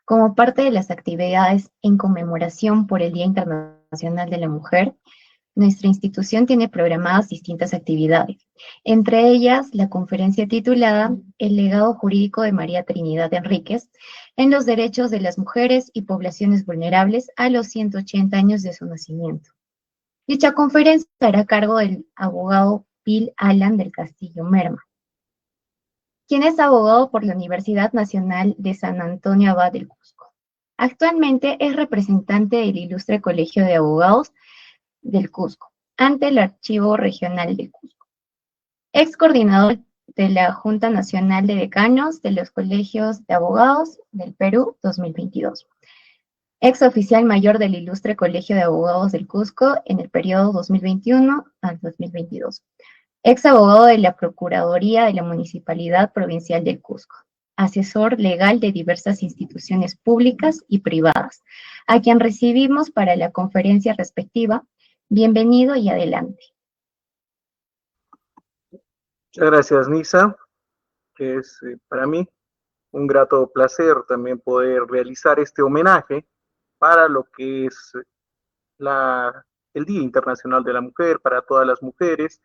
Como parte de las actividades en conmemoración por el Día Internacional de la Mujer, nuestra institución tiene programadas distintas actividades, entre ellas la conferencia titulada El legado jurídico de María Trinidad Enríquez en los derechos de las mujeres y poblaciones vulnerables a los 180 años de su nacimiento. Dicha conferencia estará a cargo del abogado Bill Alan del Castillo Merma, quien es abogado por la Universidad Nacional de San Antonio Abad del Cusco. Actualmente es representante del Ilustre Colegio de Abogados del Cusco ante el Archivo Regional del Cusco. Ex coordinador de la Junta Nacional de Decanos de los Colegios de Abogados del Perú 2022. Ex oficial mayor del Ilustre Colegio de Abogados del Cusco en el periodo 2021 al 2022. Ex abogado de la Procuraduría de la Municipalidad Provincial del Cusco. Asesor legal de diversas instituciones públicas y privadas, a quien recibimos para la conferencia respectiva. Bienvenido y adelante. Muchas gracias, Nisa, que es para mí un grato placer también poder realizar este homenaje para lo que es el Día Internacional de la Mujer, para todas las mujeres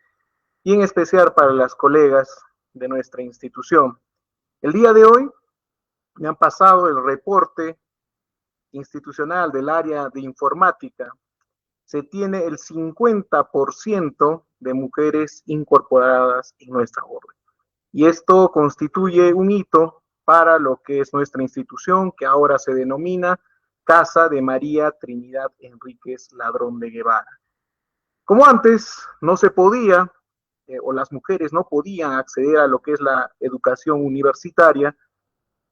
y en especial para las colegas de nuestra institución. El día de hoy me han pasado el reporte institucional del área de informática. Se tiene el 50% de mujeres incorporadas en nuestra orden. Y esto constituye un hito para lo que es nuestra institución, que ahora se denomina Casa de María Trinidad Enríquez Ladrón de Guevara. Como antes no se podía, o las mujeres no podían acceder a lo que es la educación universitaria,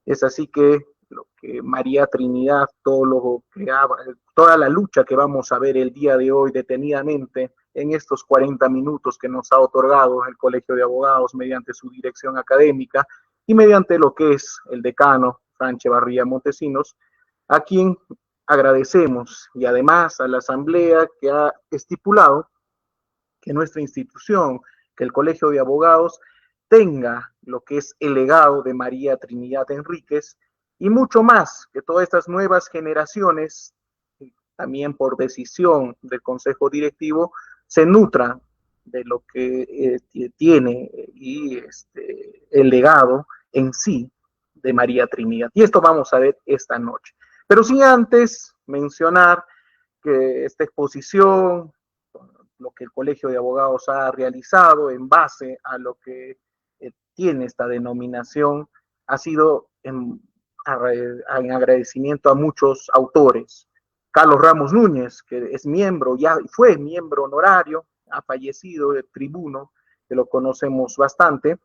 es así que lo que María Trinidad, toda la lucha que vamos a ver el día de hoy detenidamente en estos 40 minutos que nos ha otorgado el Colegio de Abogados mediante su dirección académica y mediante lo que es el decano, Franche Barría Montesinos, a quien agradecemos y además a la Asamblea que ha estipulado que nuestra institución, que el Colegio de Abogados tenga lo que es el legado de María Trinidad Enríquez y mucho más, que todas estas nuevas generaciones, también por decisión del Consejo Directivo, se nutran de lo que tiene y el legado en sí de María Trinidad. Y esto vamos a ver esta noche. Pero sin antes mencionar que esta exposición, lo que el Colegio de Abogados ha realizado en base a lo que tiene esta denominación, ha sido en agradecimiento a muchos autores. Carlos Ramos Núñez, que es miembro, ya fue miembro honorario, ha fallecido, el tribuno, que lo conocemos bastante,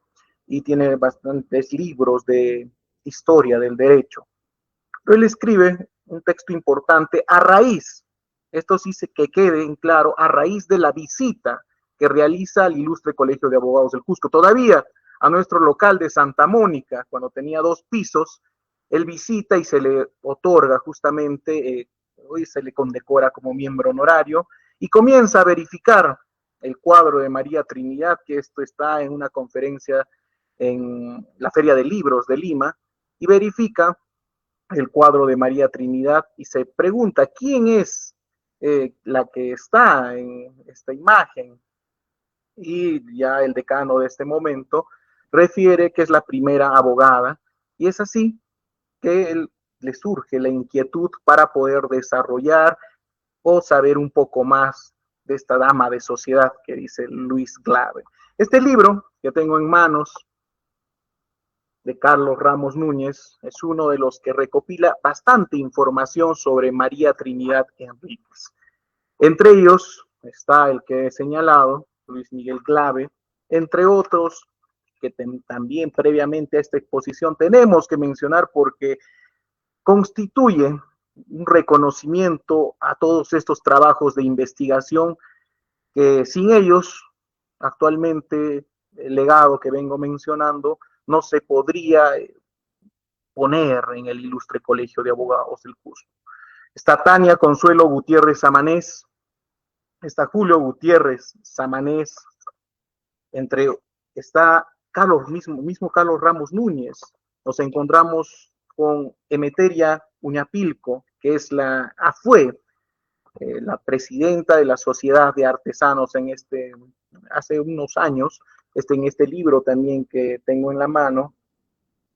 y tiene bastantes libros de historia del derecho. Pero él escribe un texto importante a raíz, esto sí que quede en claro, a raíz de la visita que realiza el Ilustre Colegio de Abogados del Cusco. Todavía a nuestro local de Santa Mónica, cuando tenía 2 pisos, él visita y se le otorga justamente, hoy se le condecora como miembro honorario, y comienza a verificar el cuadro de María Trinidad, que esto está en una conferencia en la Feria de Libros de Lima, y verifica el cuadro de María Trinidad y se pregunta quién es la que está en esta imagen. Y ya el decano de este momento refiere que es la primera abogada y es así que le surge la inquietud para poder desarrollar o saber un poco más de esta dama de sociedad que dice Luis Glave. Este libro que tengo en manos de Carlos Ramos Núñez, es uno de los que recopila bastante información sobre María Trinidad Enríquez. Entre ellos está el que he señalado, Luis Miguel Glave, entre otros que también previamente a esta exposición tenemos que mencionar porque constituye un reconocimiento a todos estos trabajos de investigación que sin ellos actualmente el legado que vengo mencionando no se podría poner en el Ilustre Colegio de Abogados del Cusco. Está Tania Consuelo Gutiérrez Samanés, está Julio Gutiérrez Samanés, está mismo Carlos Ramos Núñez. Nos encontramos con Emeteria Uñapilco, que es fue la presidenta de la Sociedad de Artesanos hace unos años. En este libro también que tengo en la mano,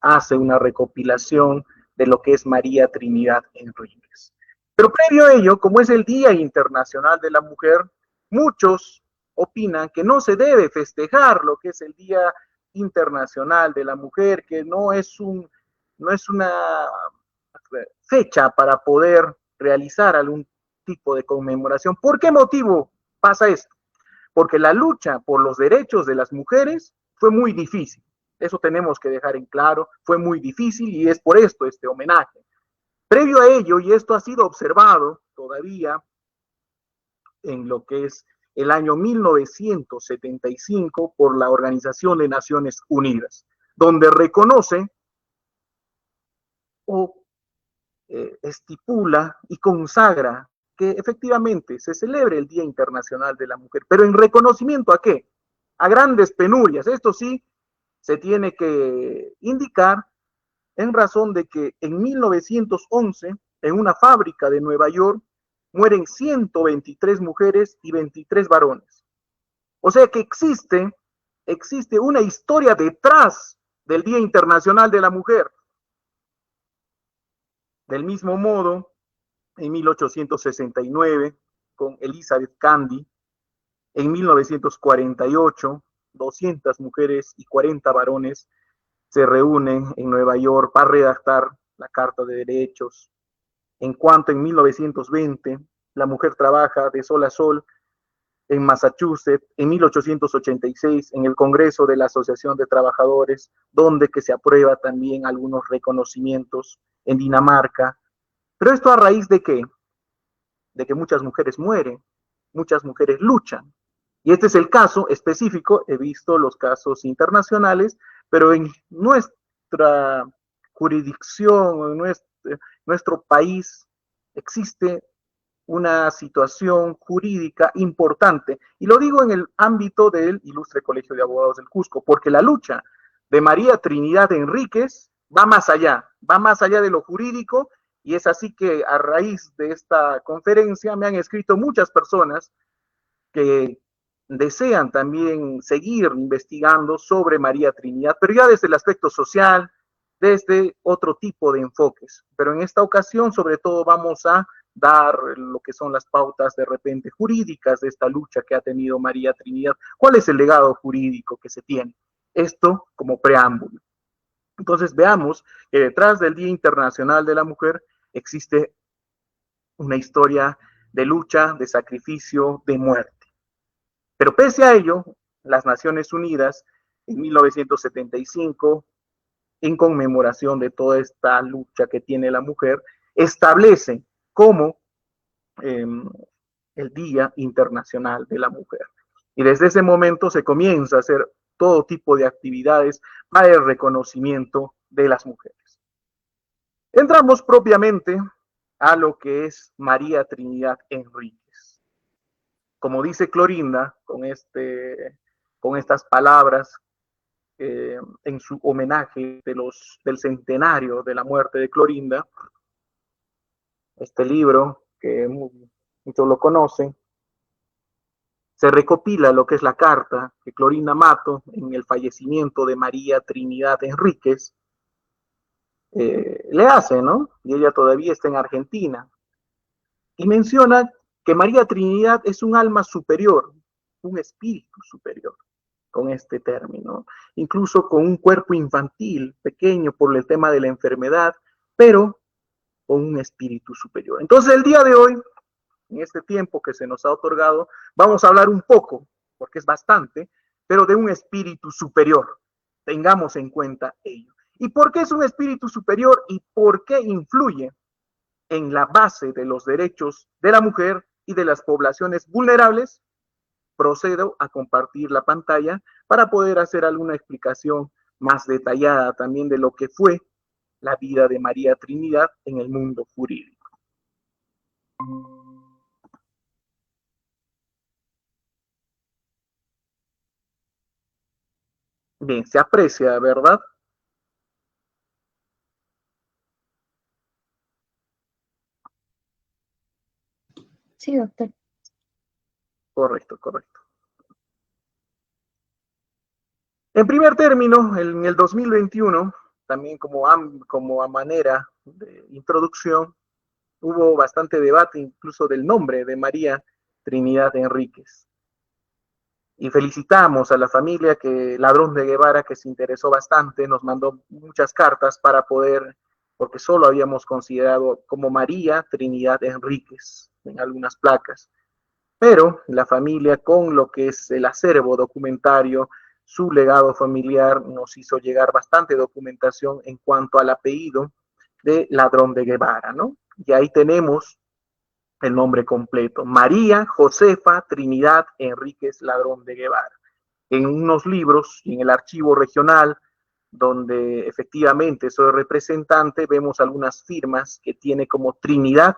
hace una recopilación de lo que es María Trinidad Enríquez. Pero previo a ello, como es el Día Internacional de la Mujer, muchos opinan que no se debe festejar lo que es el Día Internacional de la Mujer, que no es una fecha para poder realizar algún tipo de conmemoración. ¿Por qué motivo pasa esto? Porque la lucha por los derechos de las mujeres fue muy difícil. Eso tenemos que dejar en claro, fue muy difícil y es por esto este homenaje. Previo a ello, y esto ha sido observado todavía en lo que es el año 1975 por la Organización de Naciones Unidas, donde reconoce o estipula y consagra que efectivamente se celebre el Día Internacional de la Mujer, pero en reconocimiento a qué? A grandes penurias. Esto sí se tiene que indicar en razón de que en 1911, en una fábrica de Nueva York, mueren 123 mujeres y 23 varones. O sea que existe una historia detrás del Día Internacional de la Mujer. Del mismo modo, en 1869, con Elizabeth Cady, en 1948, 200 mujeres y 40 varones se reúnen en Nueva York para redactar la Carta de Derechos. En cuanto en 1920, la mujer trabaja de sol a sol en Massachusetts, en 1886, en el Congreso de la Asociación de Trabajadores, donde que se aprueba también algunos reconocimientos en Dinamarca. Pero esto a raíz de qué? De que muchas mujeres mueren, muchas mujeres luchan. Y este es el caso específico, he visto los casos internacionales, pero en nuestra jurisdicción, en nuestro país, existe una situación jurídica importante. Y lo digo en el ámbito del Ilustre Colegio de Abogados del Cusco, porque la lucha de María Trinidad Enríquez va más allá de lo jurídico, y es así que a raíz de esta conferencia me han escrito muchas personas que desean también seguir investigando sobre María Trinidad, pero ya desde el aspecto social, desde otro tipo de enfoques. Pero en esta ocasión, sobre todo, vamos a dar lo que son las pautas de repente jurídicas de esta lucha que ha tenido María Trinidad. ¿Cuál es el legado jurídico que se tiene? Esto como preámbulo. Entonces veamos que detrás del Día Internacional de la Mujer existe una historia de lucha, de sacrificio, de muerte. Pero pese a ello, las Naciones Unidas en 1975, en conmemoración de toda esta lucha que tiene la mujer, establecen como eh, el Día Internacional de la Mujer. Y desde ese momento se comienza a hacer todo tipo de actividades para el reconocimiento de las mujeres. Entramos propiamente a lo que es María Trinidad Enríquez. Como dice Clorinda, con estas palabras en su homenaje del centenario de la muerte de Clorinda, este libro que muchos lo conocen, se recopila lo que es la carta que Clorinda Mato, en el fallecimiento de María Trinidad Enríquez, le hace, ¿no? Y ella todavía está en Argentina. Y menciona que María Trinidad es un alma superior, un espíritu superior, con este término, incluso con un cuerpo infantil pequeño por el tema de la enfermedad, pero con un espíritu superior. Entonces el día de hoy, en este tiempo que se nos ha otorgado, vamos a hablar un poco, porque es bastante, pero de un espíritu superior. Tengamos en cuenta ello. ¿Y por qué es un espíritu superior y por qué influye en la base de los derechos de la mujer y de las poblaciones vulnerables? Procedo a compartir la pantalla para poder hacer alguna explicación más detallada también de lo que fue la vida de María Trinidad en el mundo jurídico. Bien, se aprecia, ¿verdad? Sí, doctor. Correcto, correcto. En primer término, en el 2021, también como a manera de introducción, hubo bastante debate incluso del nombre de María Trinidad Enríquez. Y felicitamos a la familia Ladrón de Guevara, que se interesó bastante, nos mandó muchas cartas para poder, porque solo habíamos considerado como María Trinidad Enríquez en algunas placas. Pero la familia, con lo que es el acervo documentario, su legado familiar, nos hizo llegar bastante documentación en cuanto al apellido de Ladrón de Guevara, ¿no? Y ahí tenemos el nombre completo: María Josefa Trinidad Enríquez Ladrón de Guevara. En unos libros y en el archivo regional, donde efectivamente soy representante, vemos algunas firmas que tiene como Trinidad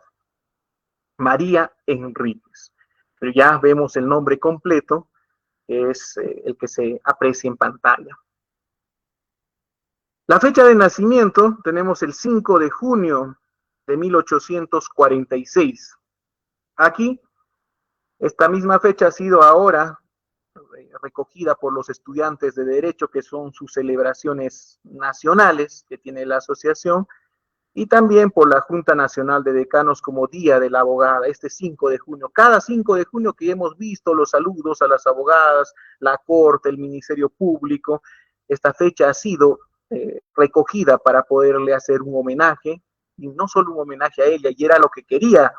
María Enríquez. Pero ya vemos el nombre completo, que es el que se aprecia en pantalla. La fecha de nacimiento tenemos el 5 de junio de 1846. Aquí, esta misma fecha ha sido ahora recogida por los estudiantes de Derecho, que son sus celebraciones nacionales que tiene la asociación, y también por la Junta Nacional de Decanos como Día de la Abogada, este 5 de junio. Cada 5 de junio que hemos visto los saludos a las abogadas, la Corte, el Ministerio Público, esta fecha ha sido recogida para poderle hacer un homenaje, y no solo un homenaje a ella, y era lo que quería,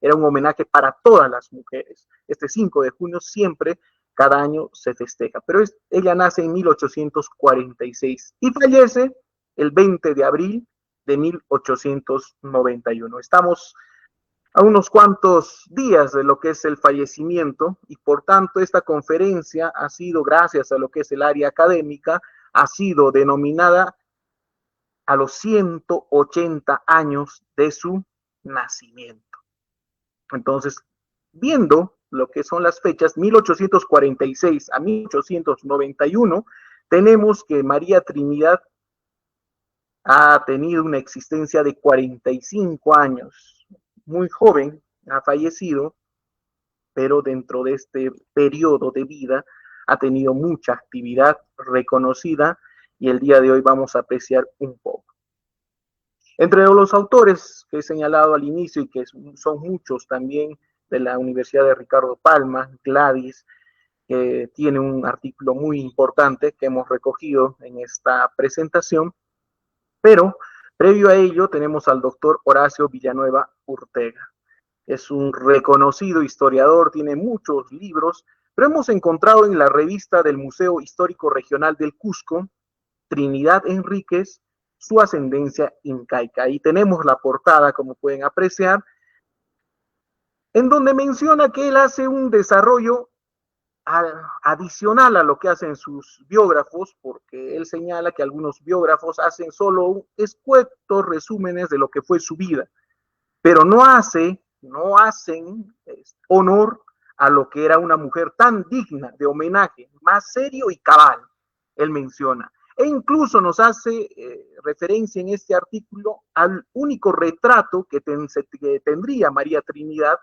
era un homenaje para todas las mujeres. Este 5 de junio siempre, cada año se festeja, pero ella nace en 1846 y fallece el 20 de abril de 1891. Estamos a unos cuantos días de lo que es el fallecimiento, y por tanto esta conferencia ha sido, gracias a lo que es el área académica, ha sido denominada a los 180 años de su nacimiento. Entonces, viendo lo que son las fechas, 1846 a 1891, tenemos que María Trinidad ha tenido una existencia de 45 años. Muy joven, ha fallecido, pero dentro de este periodo de vida ha tenido mucha actividad reconocida, y el día de hoy vamos a apreciar un poco. Entre los autores que he señalado al inicio, y que son muchos también, de la Universidad de Ricardo Palma, Gladys, que tiene un artículo muy importante que hemos recogido en esta presentación, pero previo a ello tenemos al doctor Horacio Villanueva Urtega. Es un reconocido historiador, tiene muchos libros, pero hemos encontrado en la revista del Museo Histórico Regional del Cusco, Trinidad Enríquez, su ascendencia incaica. Ahí tenemos la portada, como pueden apreciar, en donde menciona que él hace un desarrollo adicional a lo que hacen sus biógrafos, porque él señala que algunos biógrafos hacen solo escuetos resúmenes de lo que fue su vida, pero no hacen honor a lo que era una mujer tan digna de homenaje, más serio y cabal, él menciona. E incluso nos hace referencia en este artículo al único retrato que tendría María Trinidad,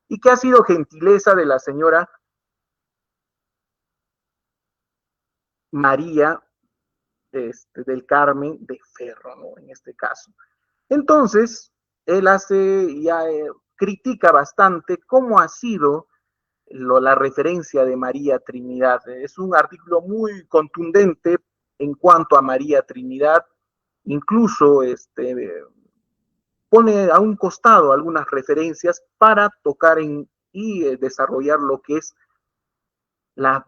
y que ha sido gentileza de la señora María del Carmen de Ferro, ¿no? En este caso. Entonces, él critica bastante cómo ha sido la referencia de María Trinidad. Es un artículo muy contundente en cuanto a María Trinidad, incluso pone a un costado algunas referencias para tocar y desarrollar lo que es la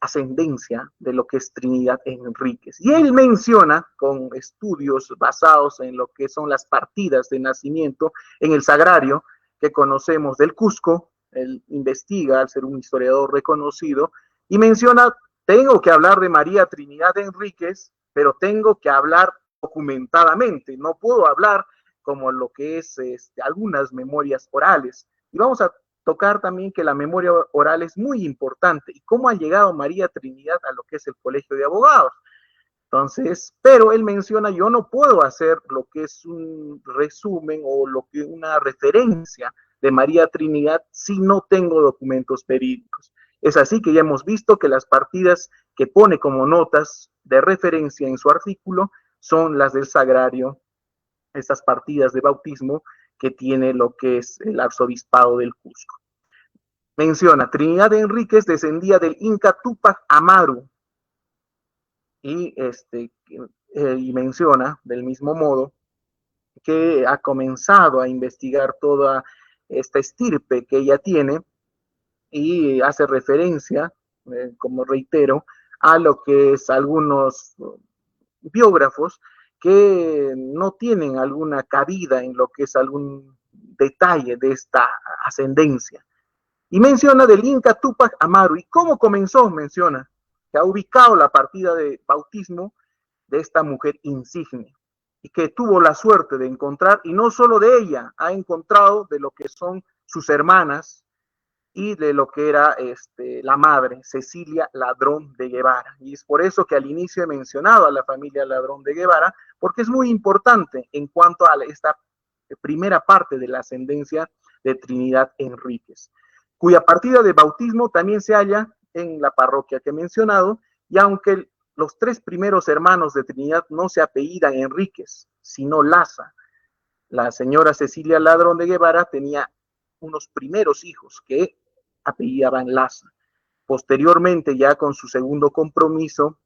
ascendencia de lo que es Trinidad Enríquez. Y él menciona, con estudios basados en lo que son las partidas de nacimiento en el sagrario que conocemos del Cusco, él investiga al ser un historiador reconocido, y menciona: tengo que hablar de María Trinidad Enríquez, pero tengo que hablar documentadamente, no puedo hablar como lo que es algunas memorias orales. Y vamos a tocar también que la memoria oral es muy importante, y cómo ha llegado María Trinidad a lo que es el Colegio de Abogados. Entonces, pero él menciona: yo no puedo hacer lo que es un resumen o lo que una referencia de María Trinidad si no tengo documentos verídicos. Es así que ya hemos visto que las partidas que pone como notas de referencia en su artículo son las del sagrario, estas partidas de bautismo que tiene lo que es el arzobispado del Cusco. Menciona, Trinidad de Enríquez descendía del Inca Túpac Amaru, y menciona del mismo modo que ha comenzado a investigar toda esta estirpe que ella tiene y hace referencia, como reitero, a lo que es algunos biógrafos que no tienen alguna cabida en lo que es algún detalle de esta ascendencia. Y menciona del Inca Túpac Amaru. ¿Y cómo comenzó? Menciona que ha ubicado la partida de bautismo de esta mujer insigne y que tuvo la suerte de encontrar, y no solo de ella, ha encontrado de lo que son sus hermanas y de lo que era la madre, Cecilia Ladrón de Guevara. Y es por eso que al inicio he mencionado a la familia Ladrón de Guevara, porque es muy importante en cuanto a esta primera parte de la ascendencia de Trinidad Enríquez, cuya partida de bautismo también se halla en la parroquia que he mencionado, y aunque los tres primeros hermanos de Trinidad no se apellidan Enríquez, sino Laza, la señora Cecilia Ladrón de Guevara tenía unos primeros hijos que apellidaban Laza. Posteriormente, ya con su segundo compromiso,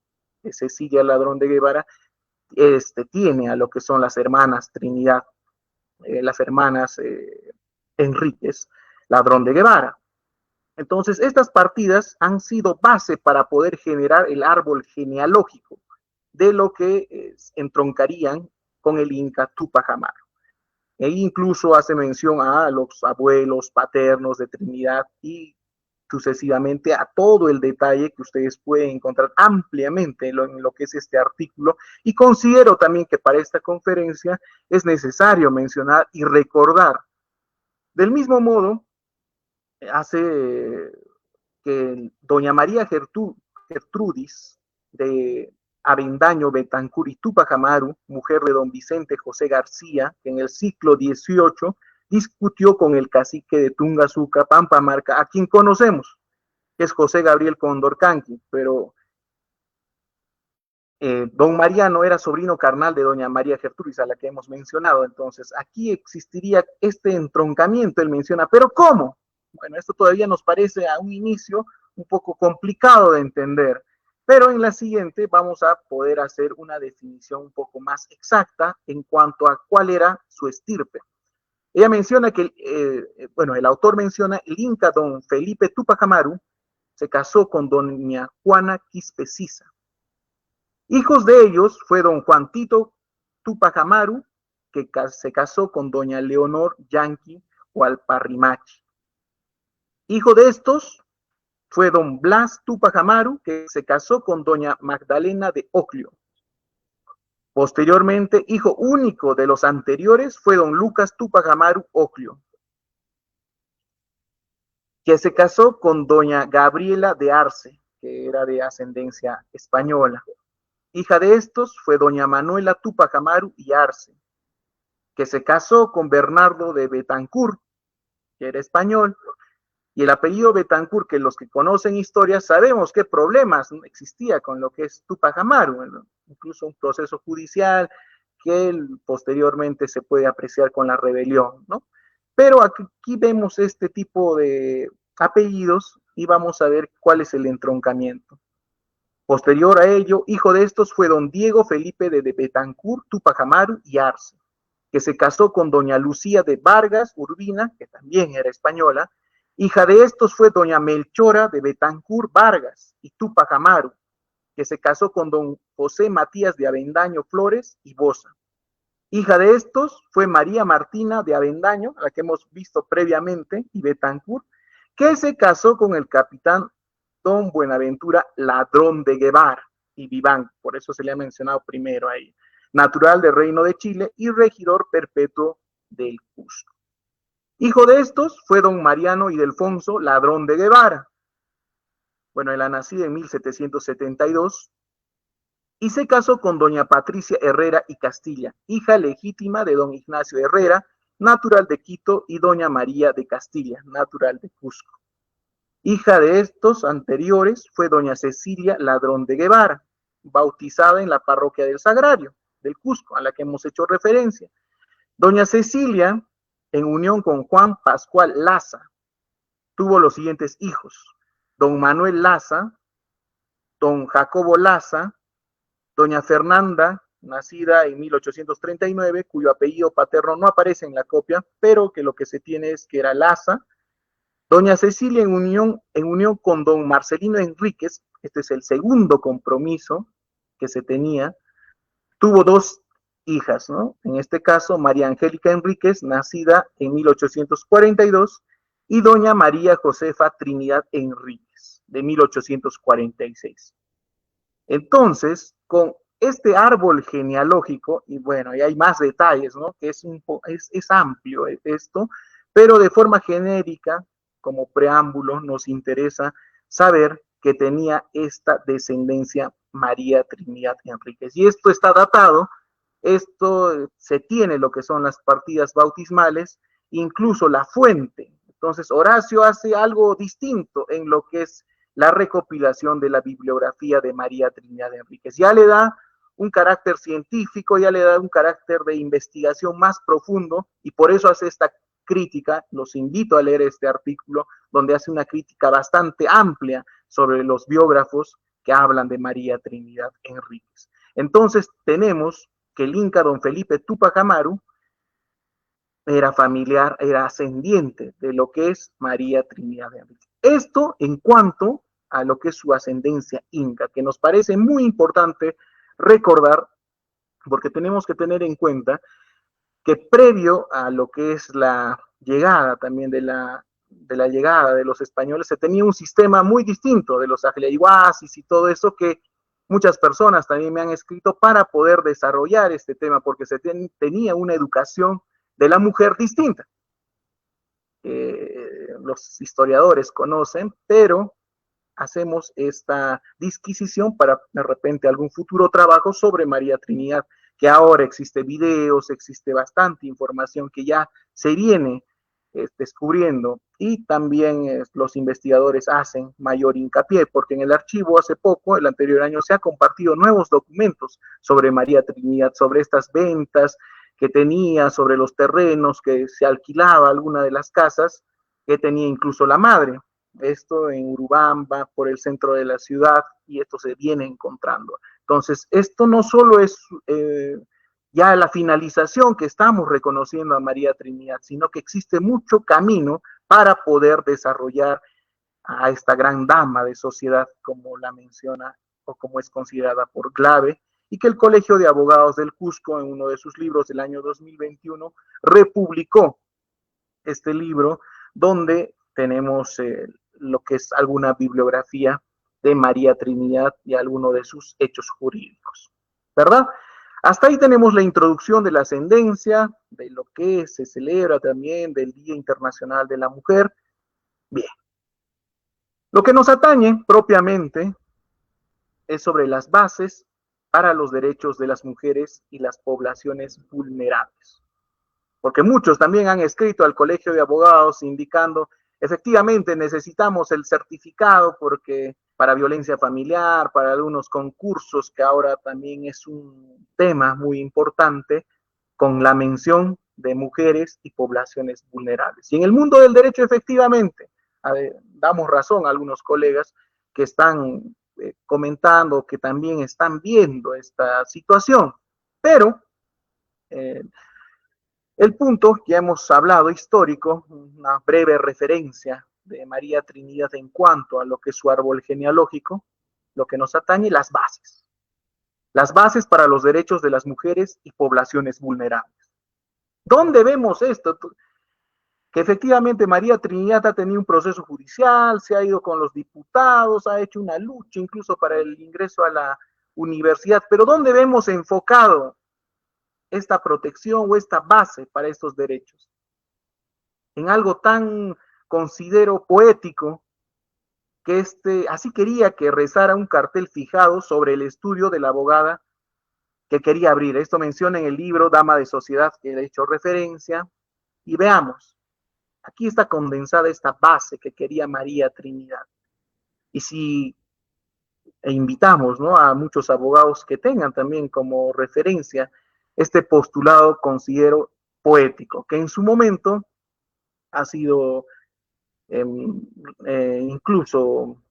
Cecilia Ladrón de Guevara tiene a lo que son las hermanas Trinidad, las hermanas Enríquez Ladrón de Guevara. Entonces, estas partidas han sido base para poder generar el árbol genealógico de lo que entroncarían con el Inca Túpac Amaru. E incluso hace mención a los abuelos paternos de Trinidad y sucesivamente a todo el detalle que ustedes pueden encontrar ampliamente en lo que es este artículo. Y considero también que para esta conferencia es necesario mencionar y recordar. Del mismo modo, hace que doña María Gertrudis de Avendaño, Betancur y Túpac Amaru, mujer de don Vicente José García, que en el siglo XVIII discutió con el cacique de Tungazuca, Pampamarca, a quien conocemos, que es José Gabriel Condorcanqui, pero don Mariano era sobrino carnal de doña María Gertrudis, a la que hemos mencionado. Entonces, aquí existiría este entroncamiento, él menciona, ¿pero cómo? Bueno, esto todavía nos parece a un inicio un poco complicado de entender, pero en la siguiente vamos a poder hacer una definición un poco más exacta en cuanto a cuál era su estirpe. Ella menciona que, el autor menciona el Inca don Felipe Túpac Amaru se casó con doña Juana Quispe Sisa. Hijos de ellos fue don Juan Tito Túpac Amaru, que se casó con doña Leonor Yanqui Hualparrimachi. Hijo de estos fue don Blas Túpac Amaru, que se casó con doña Magdalena de Oclio. Posteriormente, hijo único de los anteriores fue don Lucas Túpac Amaru Oclio, que se casó con doña Gabriela de Arce, que era de ascendencia española. Hija de estos fue doña Manuela Túpac Amaru y Arce, que se casó con Bernardo de Betancur, que era español, y el apellido Betancur, que los que conocen historia sabemos qué problemas existía con lo que es Túpac Amaru, incluso un proceso judicial que posteriormente se puede apreciar con la rebelión, ¿no? Pero aquí vemos este tipo de apellidos y vamos a ver cuál es el entroncamiento. Posterior a ello, hijo de estos fue don Diego Felipe de Betancur, Túpac Amaru y Arce, que se casó con doña Lucía de Vargas Urbina, que también era española. Hija de estos fue doña Melchora de Betancur Vargas y Túpac Amaru, que se casó con don José Matías de Avendaño Flores y Boza. Hija de estos fue María Martina de Avendaño, a la que hemos visto previamente, y Betancur, que se casó con el capitán don Buenaventura Ladrón de Guevara y Viván, por eso se le ha mencionado primero ahí, natural del Reino de Chile y regidor perpetuo del Cusco. Hijo de estos fue don Mariano Ildefonso Ladrón de Guevara. Bueno, él ha nacido en 1772 y se casó con doña Patricia Herrera y Castilla, hija legítima de don Ignacio Herrera natural de Quito, y doña María de Castilla, natural de Cusco. Hija de estos anteriores fue doña Cecilia Ladrón de Guevara, bautizada en la parroquia del Sagrario, del Cusco, a la que hemos hecho referencia. Doña Cecilia, en unión con Juan Pascual Laza, tuvo los siguientes hijos: don Manuel Laza, don Jacobo Laza, doña Fernanda, nacida en 1839, cuyo apellido paterno no aparece en la copia, pero que lo que se tiene es que era Laza. Doña Cecilia, en unión con don Marcelino Enríquez, este es el segundo compromiso que se tenía, tuvo dos hijas, ¿no? En este caso, María Angélica Enríquez, nacida en 1842, y doña María Josefa Trinidad Enríquez, de 1846. Entonces, con este árbol genealógico, y bueno, y hay más detalles, ¿no? Que es amplio esto, pero de forma genérica, como preámbulo, nos interesa saber que tenía esta descendencia María Trinidad Enríquez. Y esto está datado, esto se tiene lo que son las partidas bautismales, incluso la fuente. Entonces, Horacio hace algo distinto en lo que es la recopilación de la bibliografía de María Trinidad Enríquez. Ya le da un carácter científico, ya le da un carácter de investigación más profundo, y por eso hace esta crítica. Los invito a leer este artículo donde hace una crítica bastante amplia sobre los biógrafos que hablan de María Trinidad Enríquez. Entonces tenemos que el inca don Felipe Túpac Amaru era familiar, era ascendiente de lo que es María Trinidad Enríquez. Esto en cuanto a lo que es su ascendencia inca, que nos parece muy importante recordar, porque tenemos que tener en cuenta que previo a lo que es la llegada también de la llegada de los españoles, se tenía un sistema muy distinto de los ajleiguasis y todo eso, que muchas personas también me han escrito para poder desarrollar este tema, porque tenía una educación de la mujer distinta. Los historiadores conocen, pero hacemos esta disquisición para de repente algún futuro trabajo sobre María Trinidad, que ahora existe videos, existe bastante información que ya se viene descubriendo, y también los investigadores hacen mayor hincapié, porque en el archivo hace poco, el anterior año, se ha compartido nuevos documentos sobre María Trinidad, sobre estas ventas que tenía, sobre los terrenos que se alquilaba, alguna de las casas que tenía incluso la madre. Esto en Urubamba, por el centro de la ciudad, y esto se viene encontrando. Entonces, esto no solo es ya la finalización que estamos reconociendo a María Trinidad, sino que existe mucho camino para poder desarrollar a esta gran dama de sociedad, como la menciona o como es considerada por Glave, y que el Colegio de Abogados del Cusco, en uno de sus libros del año 2021, republicó este libro, donde tenemos lo que es alguna bibliografía de María Trinidad y alguno de sus hechos jurídicos, ¿verdad? Hasta ahí tenemos la introducción de la ascendencia, de lo que se celebra también del Día Internacional de la Mujer. Bien, lo que nos atañe propiamente es sobre las bases para los derechos de las mujeres y las poblaciones vulnerables. Porque muchos también han escrito al Colegio de Abogados indicando, efectivamente necesitamos el certificado porque para violencia familiar, para algunos concursos, que ahora también es un tema muy importante, con la mención de mujeres y poblaciones vulnerables. Y en el mundo del derecho, efectivamente, damos razón a algunos colegas que están comentando, que también están viendo esta situación, pero el punto que hemos hablado histórico, una breve referencia de María Trinidad en cuanto a lo que es su árbol genealógico, lo que nos atañe, las bases para los derechos de las mujeres y poblaciones vulnerables. ¿Dónde vemos esto? Que efectivamente María Trinidad ha tenido un proceso judicial, se ha ido con los diputados, ha hecho una lucha incluso para el ingreso a la universidad, pero ¿dónde vemos enfocado esta protección o esta base para estos derechos? En algo tan, considero, poético, que así quería que rezara un cartel fijado sobre el estudio de la abogada que quería abrir. Esto menciona en el libro Dama de Sociedad, que he hecho referencia, Y veamos, aquí está condensada esta base que quería María Trinidad. Y si invitamos, ¿no?, a muchos abogados que tengan también como referencia este postulado, considero poético, que en su momento ha sido incluso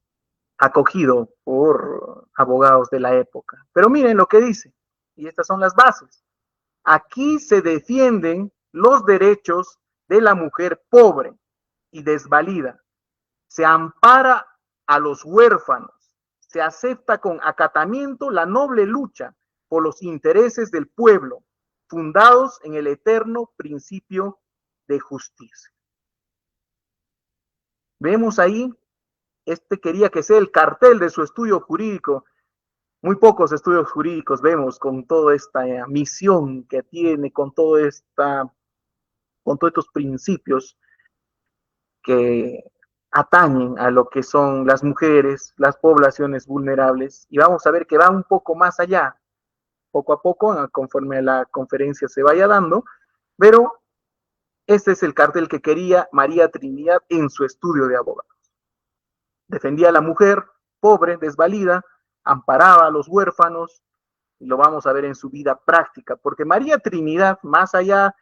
acogido por abogados de la época. Pero miren lo que dice, y estas son las bases. Aquí se defienden los derechos de la mujer pobre y desvalida. Se ampara a los huérfanos. Se acepta con acatamiento la noble lucha por los intereses del pueblo, fundados en el eterno principio de justicia. Vemos ahí, quería que sea el cartel de su estudio jurídico. Muy pocos estudios jurídicos vemos con toda esta misión que tiene, con todos estos principios que atañen a lo que son las mujeres, las poblaciones vulnerables, y vamos a ver que va un poco más allá, poco a poco, conforme la conferencia se vaya dando, pero este es el cartel que quería María Trinidad en su estudio de abogado. Defendía a la mujer pobre, desvalida, amparaba a los huérfanos, y lo vamos a ver en su vida práctica, porque María Trinidad, más allá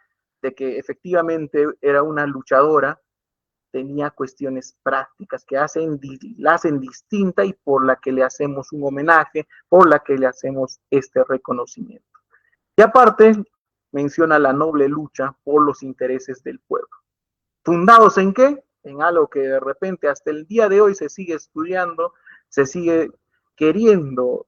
de que efectivamente era una luchadora, tenía cuestiones prácticas que la hacen distinta y por la que le hacemos un homenaje, por la que le hacemos este reconocimiento. Y aparte, menciona la noble lucha por los intereses del pueblo. ¿Fundados en qué? En algo que de repente hasta el día de hoy se sigue estudiando, se sigue queriendo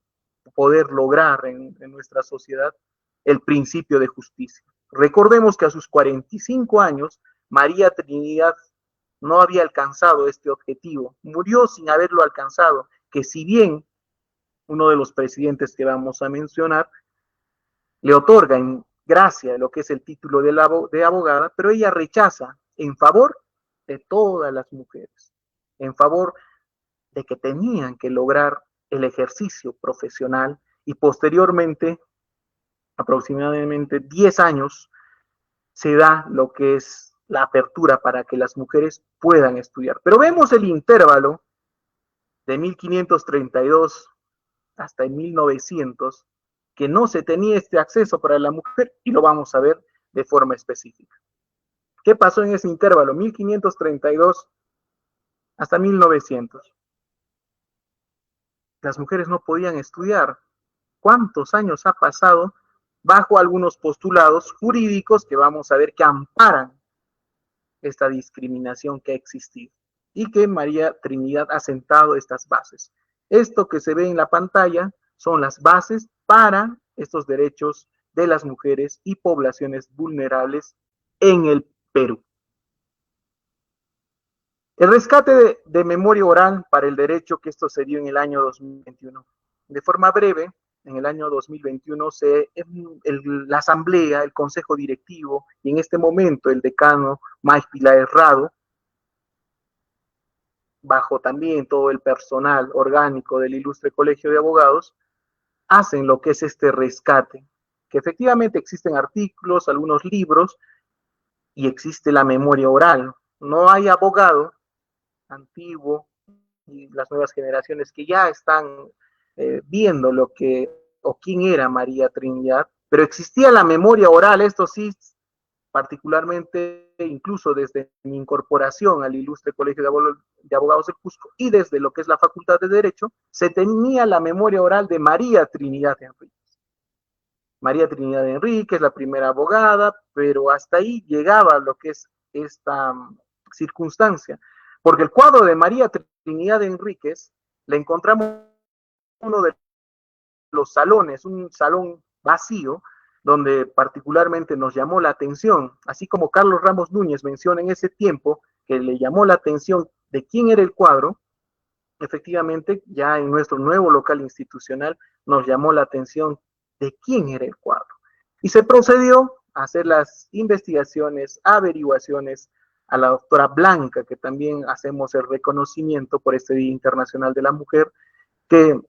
poder lograr en nuestra sociedad, el principio de justicia. Recordemos que a sus 45 años, María Trinidad no había alcanzado este objetivo, murió sin haberlo alcanzado, que si bien uno de los presidentes que vamos a mencionar le otorga en gracia lo que es el título de abogada, pero ella rechaza en favor de todas las mujeres, en favor de que tenían que lograr el ejercicio profesional y posteriormente, aproximadamente 10 años, se da lo que es la apertura para que las mujeres puedan estudiar. Pero vemos el intervalo de 1532 hasta 1900, que no se tenía este acceso para la mujer, y lo vamos a ver de forma específica. ¿Qué pasó en ese intervalo? 1532 hasta 1900. Las mujeres no podían estudiar. ¿Cuántos años ha pasado bajo algunos postulados jurídicos que vamos a ver que amparan esta discriminación que ha existido y que María Trinidad ha sentado estas bases? Esto que se ve en la pantalla son las bases para estos derechos de las mujeres y poblaciones vulnerables en el Perú. El rescate de memoria oral para el derecho, que esto se dio en el año 2021. De forma breve, en el año 2021, la asamblea, el consejo directivo, y en este momento el decano Mike Pilar Rado, bajo también todo el personal orgánico del Ilustre Colegio de Abogados, hacen lo que es este rescate, que efectivamente existen artículos, algunos libros, y existe la memoria oral. No hay abogado antiguo y las nuevas generaciones que ya están viendo lo que o quién era María Trinidad, pero existía la memoria oral, esto sí, particularmente incluso desde mi incorporación al Ilustre Colegio de Abogados del Cusco y desde lo que es la Facultad de Derecho, se tenía la memoria oral de María Trinidad Enríquez. María Trinidad Enríquez, la primera abogada, pero hasta ahí llegaba lo que es esta circunstancia, porque el cuadro de María Trinidad Enríquez le encontramos en uno de los salones, un salón vacío, donde particularmente nos llamó la atención, así como Carlos Ramos Núñez menciona en ese tiempo que le llamó la atención de quién era el cuadro. Efectivamente, ya en nuestro nuevo local institucional nos llamó la atención de quién era el cuadro. Y se procedió a hacer las investigaciones, averiguaciones a la doctora Blanca, que también hacemos el reconocimiento por este Día Internacional de la Mujer, que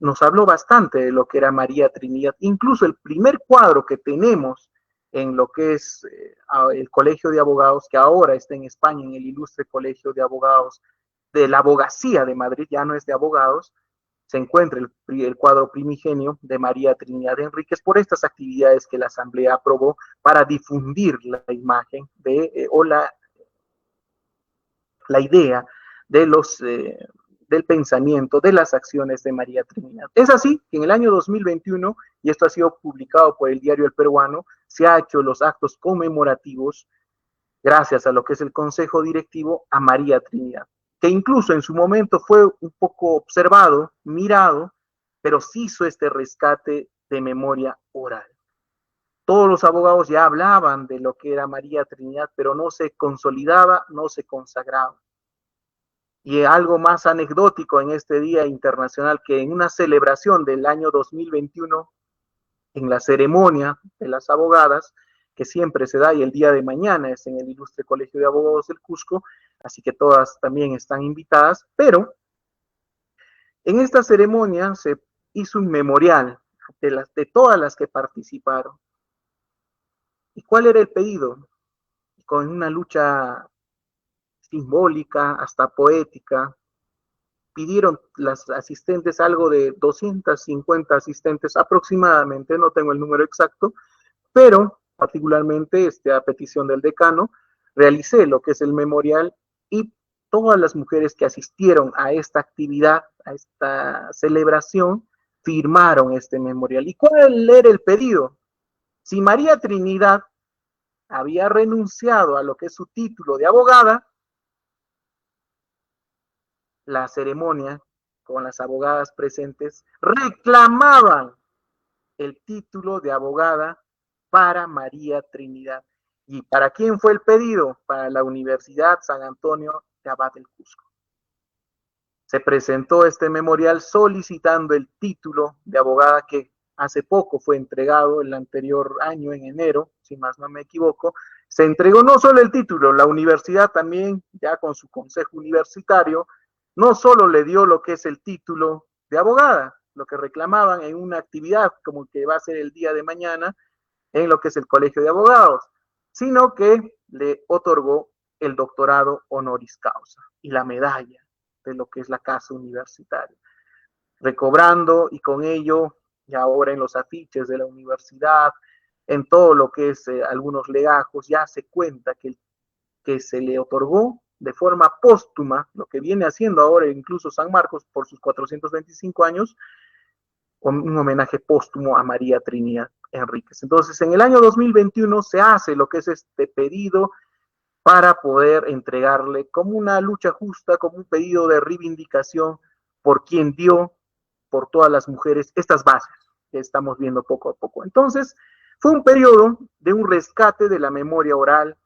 nos habló bastante de lo que era María Trinidad. Incluso el primer cuadro que tenemos en lo que es el Colegio de Abogados, que ahora está en España, en el ilustre Colegio de Abogados de la Abogacía de Madrid, ya no es de abogados, se encuentra el cuadro primigenio de María Trinidad Enríquez por estas actividades que la Asamblea aprobó para difundir la imagen o la idea de del pensamiento, de las acciones de María Trinidad. Es así que en el año 2021, y esto ha sido publicado por el diario El Peruano, se ha hecho los actos conmemorativos, gracias a lo que es el Consejo Directivo, a María Trinidad, que incluso en su momento fue un poco observado, mirado, pero se hizo este rescate de memoria oral. Todos los abogados ya hablaban de lo que era María Trinidad, pero no se consolidaba, no se consagraba. Y algo más anecdótico en este Día Internacional, que en una celebración del año 2021, en la ceremonia de las abogadas, que siempre se da y el día de mañana es en el ilustre Colegio de Abogados del Cusco, así que todas también están invitadas, pero en esta ceremonia se hizo un memorial de todas las que participaron. ¿Y cuál era el pedido? Con una lucha simbólica, hasta poética, pidieron las asistentes algo de 250 asistentes aproximadamente, no tengo el número exacto, pero particularmente a petición del decano, realicé lo que es el memorial y todas las mujeres que asistieron a esta actividad, a esta celebración, firmaron este memorial. ¿Y cuál era el pedido? Si María Trinidad había renunciado a lo que es su título de abogada, la ceremonia con las abogadas presentes reclamaban el título de abogada para María Trinidad. ¿Y para quién fue el pedido? Para la Universidad San Antonio de Abad del Cusco. Se presentó este memorial solicitando el título de abogada que hace poco fue entregado, el anterior año, en enero, si más no me equivoco. Se entregó no solo el título, la universidad también, ya con su consejo universitario, no solo le dio lo que es el título de abogada, lo que reclamaban en una actividad como que va a ser el día de mañana en lo que es el Colegio de Abogados, sino que le otorgó el doctorado honoris causa y la medalla de lo que es la casa universitaria, recobrando y con ello, y ahora en los afiches de la universidad, en todo lo que es algunos legajos, ya se cuenta que se le otorgó de forma póstuma, lo que viene haciendo ahora incluso San Marcos por sus 425 años, un homenaje póstumo a María Trinidad Enríquez. Entonces, en el año 2021 se hace lo que es este pedido para poder entregarle como una lucha justa, como un pedido de reivindicación por quien dio, por todas las mujeres, estas bases que estamos viendo poco a poco. Entonces, fue un periodo de un rescate de la memoria oral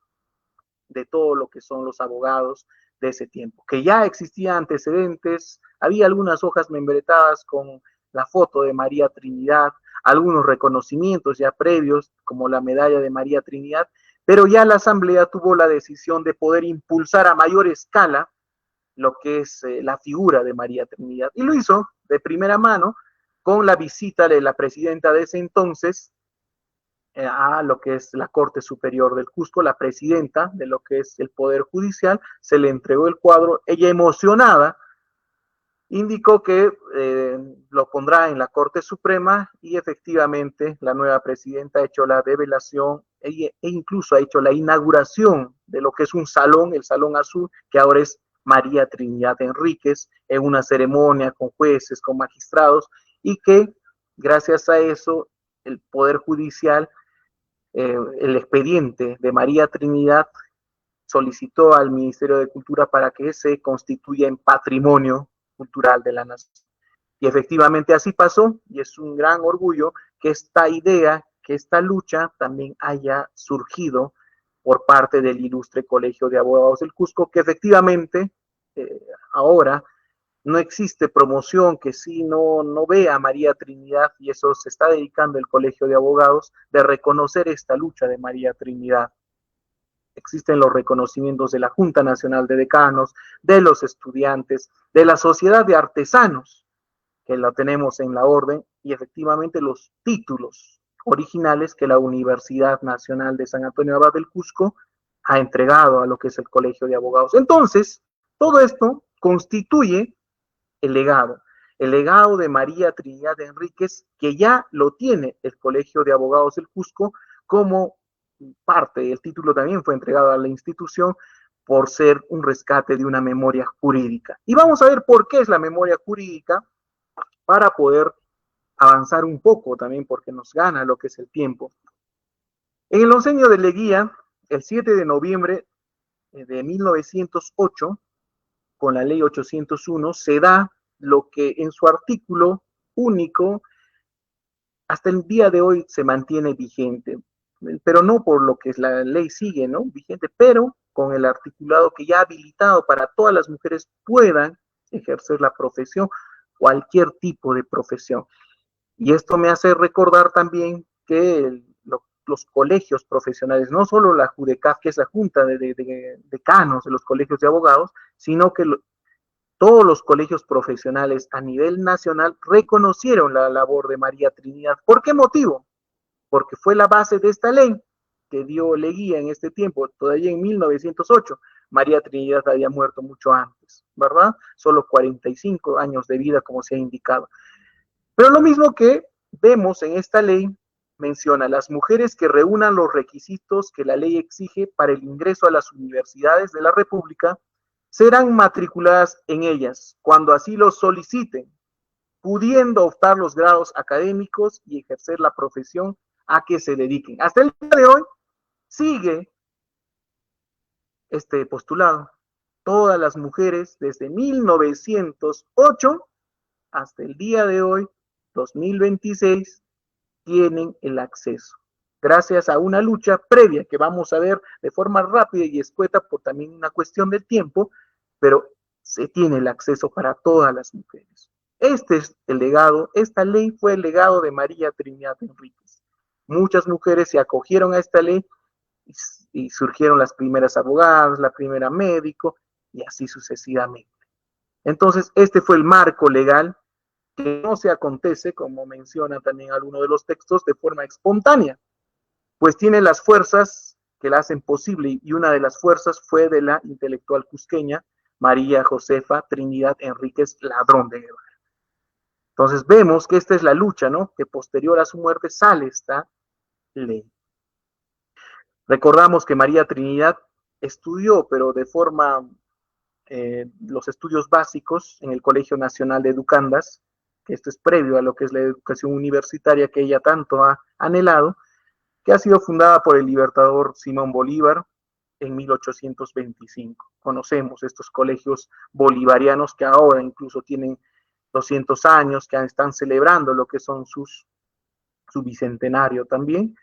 de todo lo que son los abogados de ese tiempo, que ya existían antecedentes, había algunas hojas membretadas con la foto de María Trinidad, algunos reconocimientos ya previos, como la medalla de María Trinidad, pero ya la Asamblea tuvo la decisión de poder impulsar a mayor escala lo que es la figura de María Trinidad. Y lo hizo de primera mano con la visita de la presidenta de ese entonces a lo que es la Corte Superior del Cusco, la presidenta de lo que es el Poder Judicial, se le entregó el cuadro, ella emocionada, indicó que lo pondrá en la Corte Suprema y efectivamente la nueva presidenta ha hecho la develación e incluso ha hecho la inauguración de lo que es un salón, el Salón Azul, que ahora es María Trinidad Enríquez, en una ceremonia con jueces, con magistrados, y que gracias a eso el Poder Judicial, el expediente de María Trinidad solicitó al Ministerio de Cultura para que se constituya en patrimonio cultural de la nación. Y efectivamente así pasó, y es un gran orgullo que esta idea, que esta lucha también haya surgido por parte del ilustre Colegio de Abogados del Cusco, que efectivamente ahora no existe promoción que sí no vea a María Trinidad, y eso se está dedicando el Colegio de Abogados, de reconocer esta lucha de María Trinidad. Existen los reconocimientos de la Junta Nacional de Decanos, de los estudiantes, de la Sociedad de Artesanos, que lo tenemos en la orden, y efectivamente los títulos originales que la Universidad Nacional de San Antonio Abad del Cusco ha entregado a lo que es el Colegio de Abogados. Entonces, todo esto constituye el legado de María Trinidad Enríquez, que ya lo tiene el Colegio de Abogados del Cusco como parte. El título también fue entregado a la institución por ser un rescate de una memoria jurídica. Y vamos a ver por qué es la memoria jurídica para poder avanzar un poco también, porque nos gana lo que es el tiempo. En el oncenio de Leguía, el 7 de noviembre de 1908, con la ley 801, se da lo que en su artículo único hasta el día de hoy se mantiene vigente, pero no por lo que la ley sigue, ¿no? Vigente, pero con el articulado que ya ha habilitado para todas las mujeres puedan ejercer la profesión, cualquier tipo de profesión. Y esto me hace recordar también que los colegios profesionales, no solo la JUDECAF, que es la Junta de Decanos de los colegios de abogados, sino que todos los colegios profesionales a nivel nacional reconocieron la labor de María Trinidad. ¿Por qué motivo? Porque fue la base de esta ley que dio Leguía en este tiempo, todavía en 1908. María Trinidad había muerto mucho antes, ¿verdad? Solo 45 años de vida, como se ha indicado. Pero lo mismo que vemos en esta ley, menciona las mujeres que reúnan los requisitos que la ley exige para el ingreso a las universidades de la República serán matriculadas en ellas cuando así lo soliciten, pudiendo optar los grados académicos y ejercer la profesión a que se dediquen. Hasta el día de hoy sigue este postulado. Todas las mujeres desde 1908 hasta el día de hoy, 2026, tienen el acceso. Gracias a una lucha previa que vamos a ver de forma rápida y escueta por también una cuestión del tiempo, pero se tiene el acceso para todas las mujeres. Este es el legado, esta ley fue el legado de María Trinidad Enríquez. Muchas mujeres se acogieron a esta ley y surgieron las primeras abogadas, la primera médico y así sucesivamente. Entonces, este fue el marco legal que no se acontece, como menciona también alguno de los textos, de forma espontánea, pues tiene las fuerzas que la hacen posible, y una de las fuerzas fue de la intelectual cusqueña María Josefa Trinidad Enríquez Ladrón de Guevara. Entonces vemos que esta es la lucha, ¿no? Que posterior a su muerte sale esta ley. Recordamos que María Trinidad estudió, pero de forma, los estudios básicos en el Colegio Nacional de Educandas, que esto es previo a lo que es la educación universitaria que ella tanto ha anhelado, que ha sido fundada por el libertador Simón Bolívar en 1825. Conocemos estos colegios bolivarianos que ahora incluso tienen 200 años, que están celebrando lo que son su bicentenario también.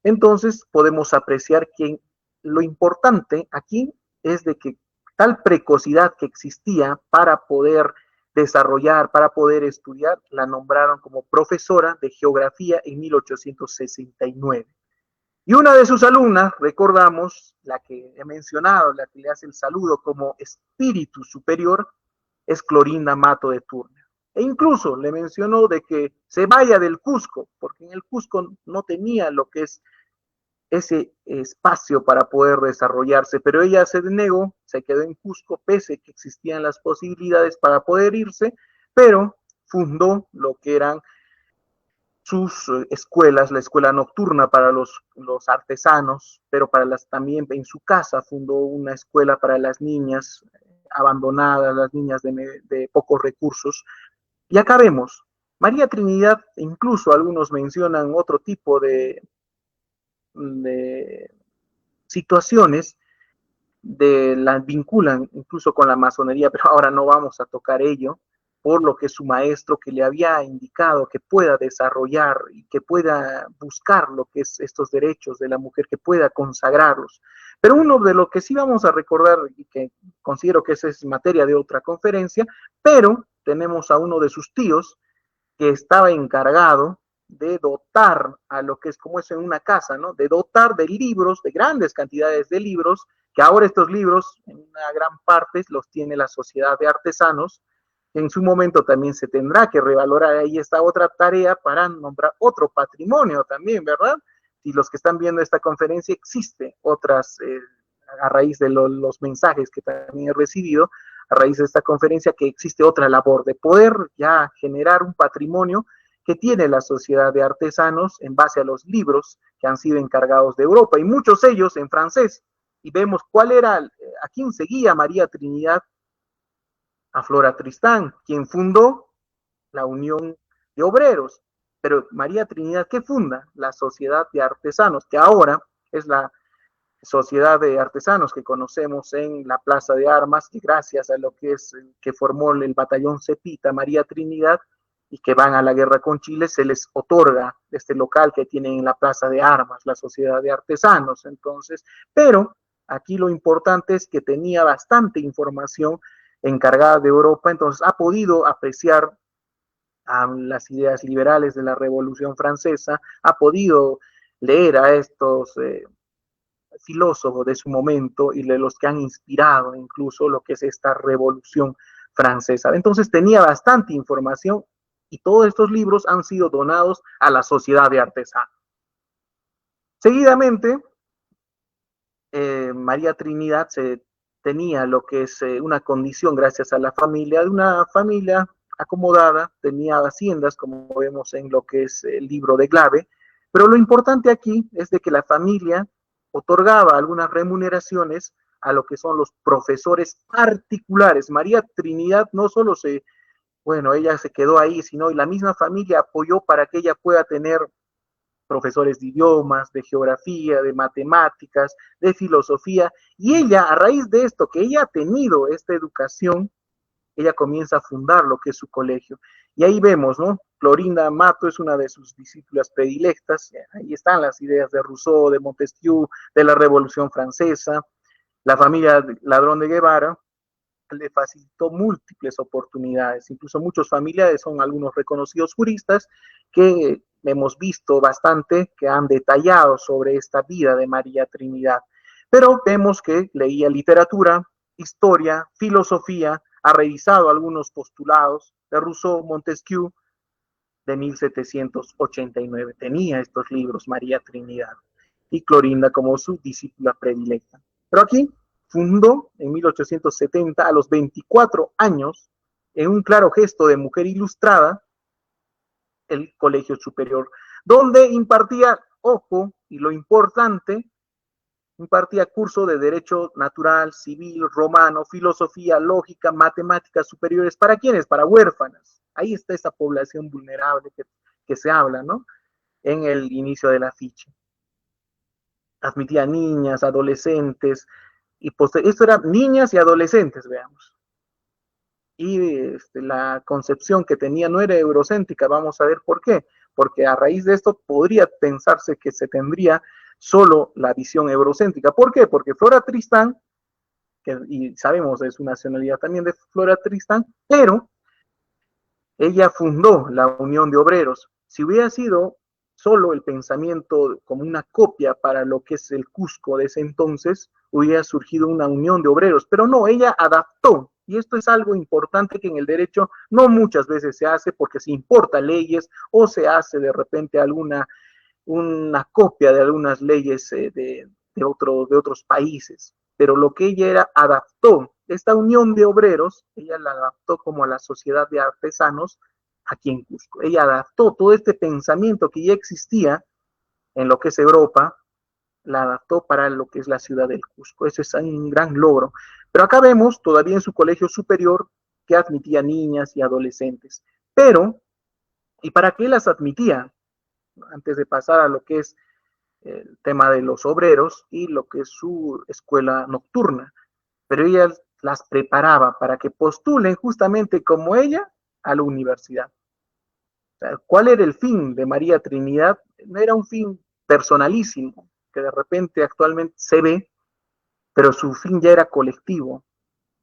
Entonces podemos apreciar que lo importante aquí es de que tal precocidad que existía para poder desarrollar, para poder estudiar, la nombraron como profesora de geografía en 1869. Y una de sus alumnas, recordamos, la que he mencionado, la que le hace el saludo como espíritu superior, es Clorinda Mato de Turner. E incluso le mencionó de que se vaya del Cusco, porque en el Cusco no tenía lo que es ese espacio para poder desarrollarse, pero ella se negó, se quedó en Cusco, pese que existían las posibilidades para poder irse, pero fundó lo que eran sus escuelas, la escuela nocturna para los artesanos, pero también en su casa fundó una escuela para las niñas abandonadas, las niñas de pocos recursos. Y acá vemos, María Trinidad, incluso algunos mencionan otro tipo de situaciones, la vinculan incluso con la masonería, pero ahora no vamos a tocar ello, por lo que su maestro que le había indicado que pueda desarrollar y que pueda buscar lo que es estos derechos de la mujer, que pueda consagrarlos. Pero uno de lo que sí vamos a recordar, y que considero que esa es materia de otra conferencia, pero tenemos a uno de sus tíos que estaba encargado de dotar a lo que es como es en una casa, ¿no? De dotar de libros, de grandes cantidades de libros, que ahora estos libros en una gran parte los tiene la Sociedad de Artesanos, En su momento también se tendrá que revalorar ahí esta otra tarea para nombrar otro patrimonio también, ¿verdad? Y los que están viendo esta conferencia, existe otras, a raíz de los mensajes que también he recibido, a raíz de esta conferencia, que existe otra labor de poder ya generar un patrimonio que tiene la sociedad de artesanos en base a los libros que han sido encargados de Europa, y muchos de ellos en francés. Y vemos cuál era, a quién seguía María Trinidad, a Flora Tristán, quien fundó la Unión de Obreros. Pero María Trinidad, ¿qué funda? La Sociedad de Artesanos, que ahora es la Sociedad de Artesanos que conocemos en la Plaza de Armas, y gracias a lo que es que formó el batallón Cepita, María Trinidad, y que van a la guerra con Chile, se les otorga este local que tienen en la Plaza de Armas, la Sociedad de Artesanos. Entonces, pero aquí lo importante es que tenía bastante información encargada de Europa, entonces ha podido apreciar a las ideas liberales de la Revolución Francesa, ha podido leer a estos filósofos de su momento y de los que han inspirado incluso lo que es esta Revolución Francesa. Entonces tenía bastante información, y todos estos libros han sido donados a la Sociedad de Artesanos. Seguidamente, María Trinidad tenía lo que es una condición gracias a la familia, de una familia acomodada, tenía haciendas, como vemos en lo que es el libro de Glave, pero lo importante aquí es de que la familia otorgaba algunas remuneraciones a lo que son los profesores particulares. María Trinidad no solo bueno, ella se quedó ahí, sino y la misma familia apoyó para que ella pueda tener profesores de idiomas, de geografía, de matemáticas, de filosofía, y ella, a raíz de esto, que ella ha tenido esta educación, ella comienza a fundar lo que es su colegio. Y ahí vemos, ¿no? Clorinda Mato es una de sus discípulas predilectas, ahí están las ideas de Rousseau, de Montesquieu, de la Revolución Francesa. La familia Ladrón de Guevara le facilitó múltiples oportunidades, incluso muchos familiares son algunos reconocidos juristas que hemos visto bastante, que han detallado sobre esta vida de María Trinidad. Pero vemos que leía literatura, historia, filosofía, ha revisado algunos postulados de Rousseau, Montesquieu, de 1789. Tenía estos libros María Trinidad, y Clorinda como su discípula predilecta. Pero aquí fundó en 1870, a los 24 años, en un claro gesto de mujer ilustrada, el Colegio Superior, donde impartía, ojo, y lo importante, impartía curso de Derecho Natural, Civil, Romano, Filosofía, Lógica, Matemáticas Superiores. ¿Para quiénes? Para huérfanas. Ahí está esa población vulnerable que se habla, ¿no? En el inicio de la ficha. Admitía niñas, adolescentes, y esto era niñas y adolescentes, veamos. Y la concepción que tenía no era eurocéntrica, vamos a ver por qué. Porque a raíz de esto podría pensarse que se tendría solo la visión eurocéntrica. ¿Por qué? Porque Flora Tristán, y sabemos es una nacionalidad también de Flora Tristán, pero ella fundó la Unión de Obreros. Si hubiera sido solo el pensamiento como una copia para lo que es el Cusco de ese entonces, hubiera surgido una unión de obreros, pero no, ella adaptó, y esto es algo importante que en el derecho no muchas veces se hace porque se importa leyes o se hace de repente una copia de algunas leyes de otros países, pero lo que ella era, adaptó esta unión de obreros, ella la adaptó como a la sociedad de artesanos aquí en Cusco. Ella adaptó todo este pensamiento que ya existía en lo que es Europa, la adaptó para lo que es la ciudad del Cusco. Ese es un gran logro. Pero acá vemos todavía en su colegio superior que admitía niñas y adolescentes. Pero, ¿y para qué las admitía? Antes de pasar a lo que es el tema de los obreros y lo que es su escuela nocturna. Pero ella las preparaba para que postulen justamente como ella a la universidad. O sea, ¿cuál era el fin de María Trinidad? No era un fin personalísimo, que de repente actualmente se ve, pero su fin ya era colectivo.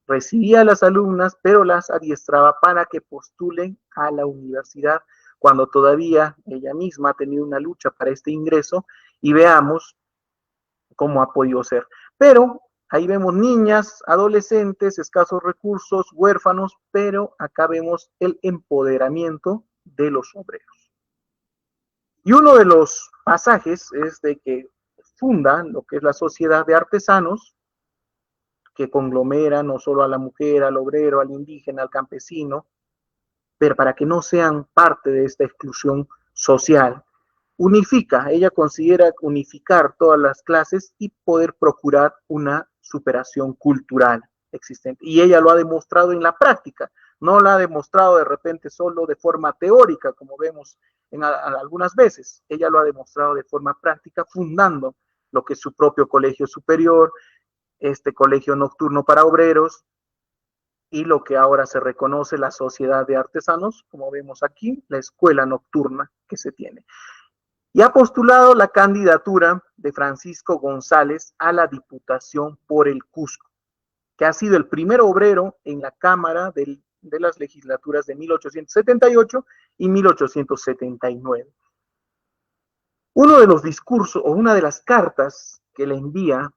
Recibía a las alumnas, pero las adiestraba para que postulen a la universidad, cuando todavía ella misma ha tenido una lucha para este ingreso, y veamos cómo ha podido ser. Pero Ahí vemos niñas, adolescentes, escasos recursos, huérfanos, pero acá vemos el empoderamiento de los obreros. Y uno de los pasajes es de que fundan lo que es la sociedad de artesanos, que conglomera no solo a la mujer, al obrero, al indígena, al campesino, pero para que no sean parte de esta exclusión social. Unifica, ella considera unificar todas las clases y poder procurar una superación cultural existente. Y ella lo ha demostrado en la práctica, no la ha demostrado de repente solo de forma teórica, como vemos en algunas veces. Ella lo ha demostrado de forma práctica, fundando lo que es su propio colegio superior, este colegio nocturno para obreros, y lo que ahora se reconoce la sociedad de artesanos, como vemos aquí, la escuela nocturna que se tiene. Y ha postulado la candidatura de Francisco González a la Diputación por el Cusco, que ha sido el primer obrero en la Cámara de las legislaturas de 1878 y 1879. Uno de los discursos o una de las cartas que le envía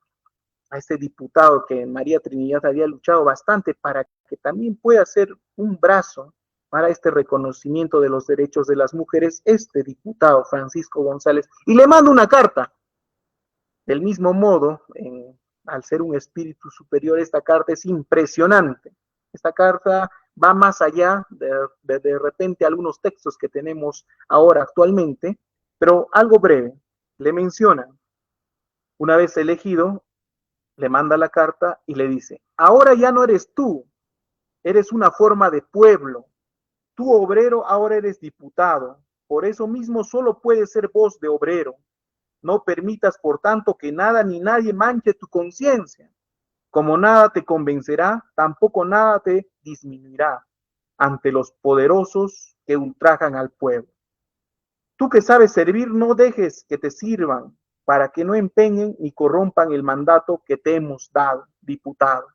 a este diputado, que María Trinidad había luchado bastante para que también pueda ser un brazo para este reconocimiento de los derechos de las mujeres, este diputado Francisco González, y le manda una carta. Del mismo modo, al ser un espíritu superior, esta carta es impresionante. Esta carta va más allá de repente algunos textos que tenemos ahora actualmente, pero algo breve. Le menciona, una vez elegido, le manda la carta y le dice, ahora ya no eres tú, eres una forma de pueblo. Tú, obrero, ahora eres diputado. Por eso mismo solo puedes ser voz de obrero. No permitas, por tanto, que nada ni nadie manche tu conciencia. Como nada te convencerá, tampoco nada te disminuirá ante los poderosos que ultrajan al pueblo. Tú que sabes servir, no dejes que te sirvan, para que no empeñen ni corrompan el mandato que te hemos dado, diputado.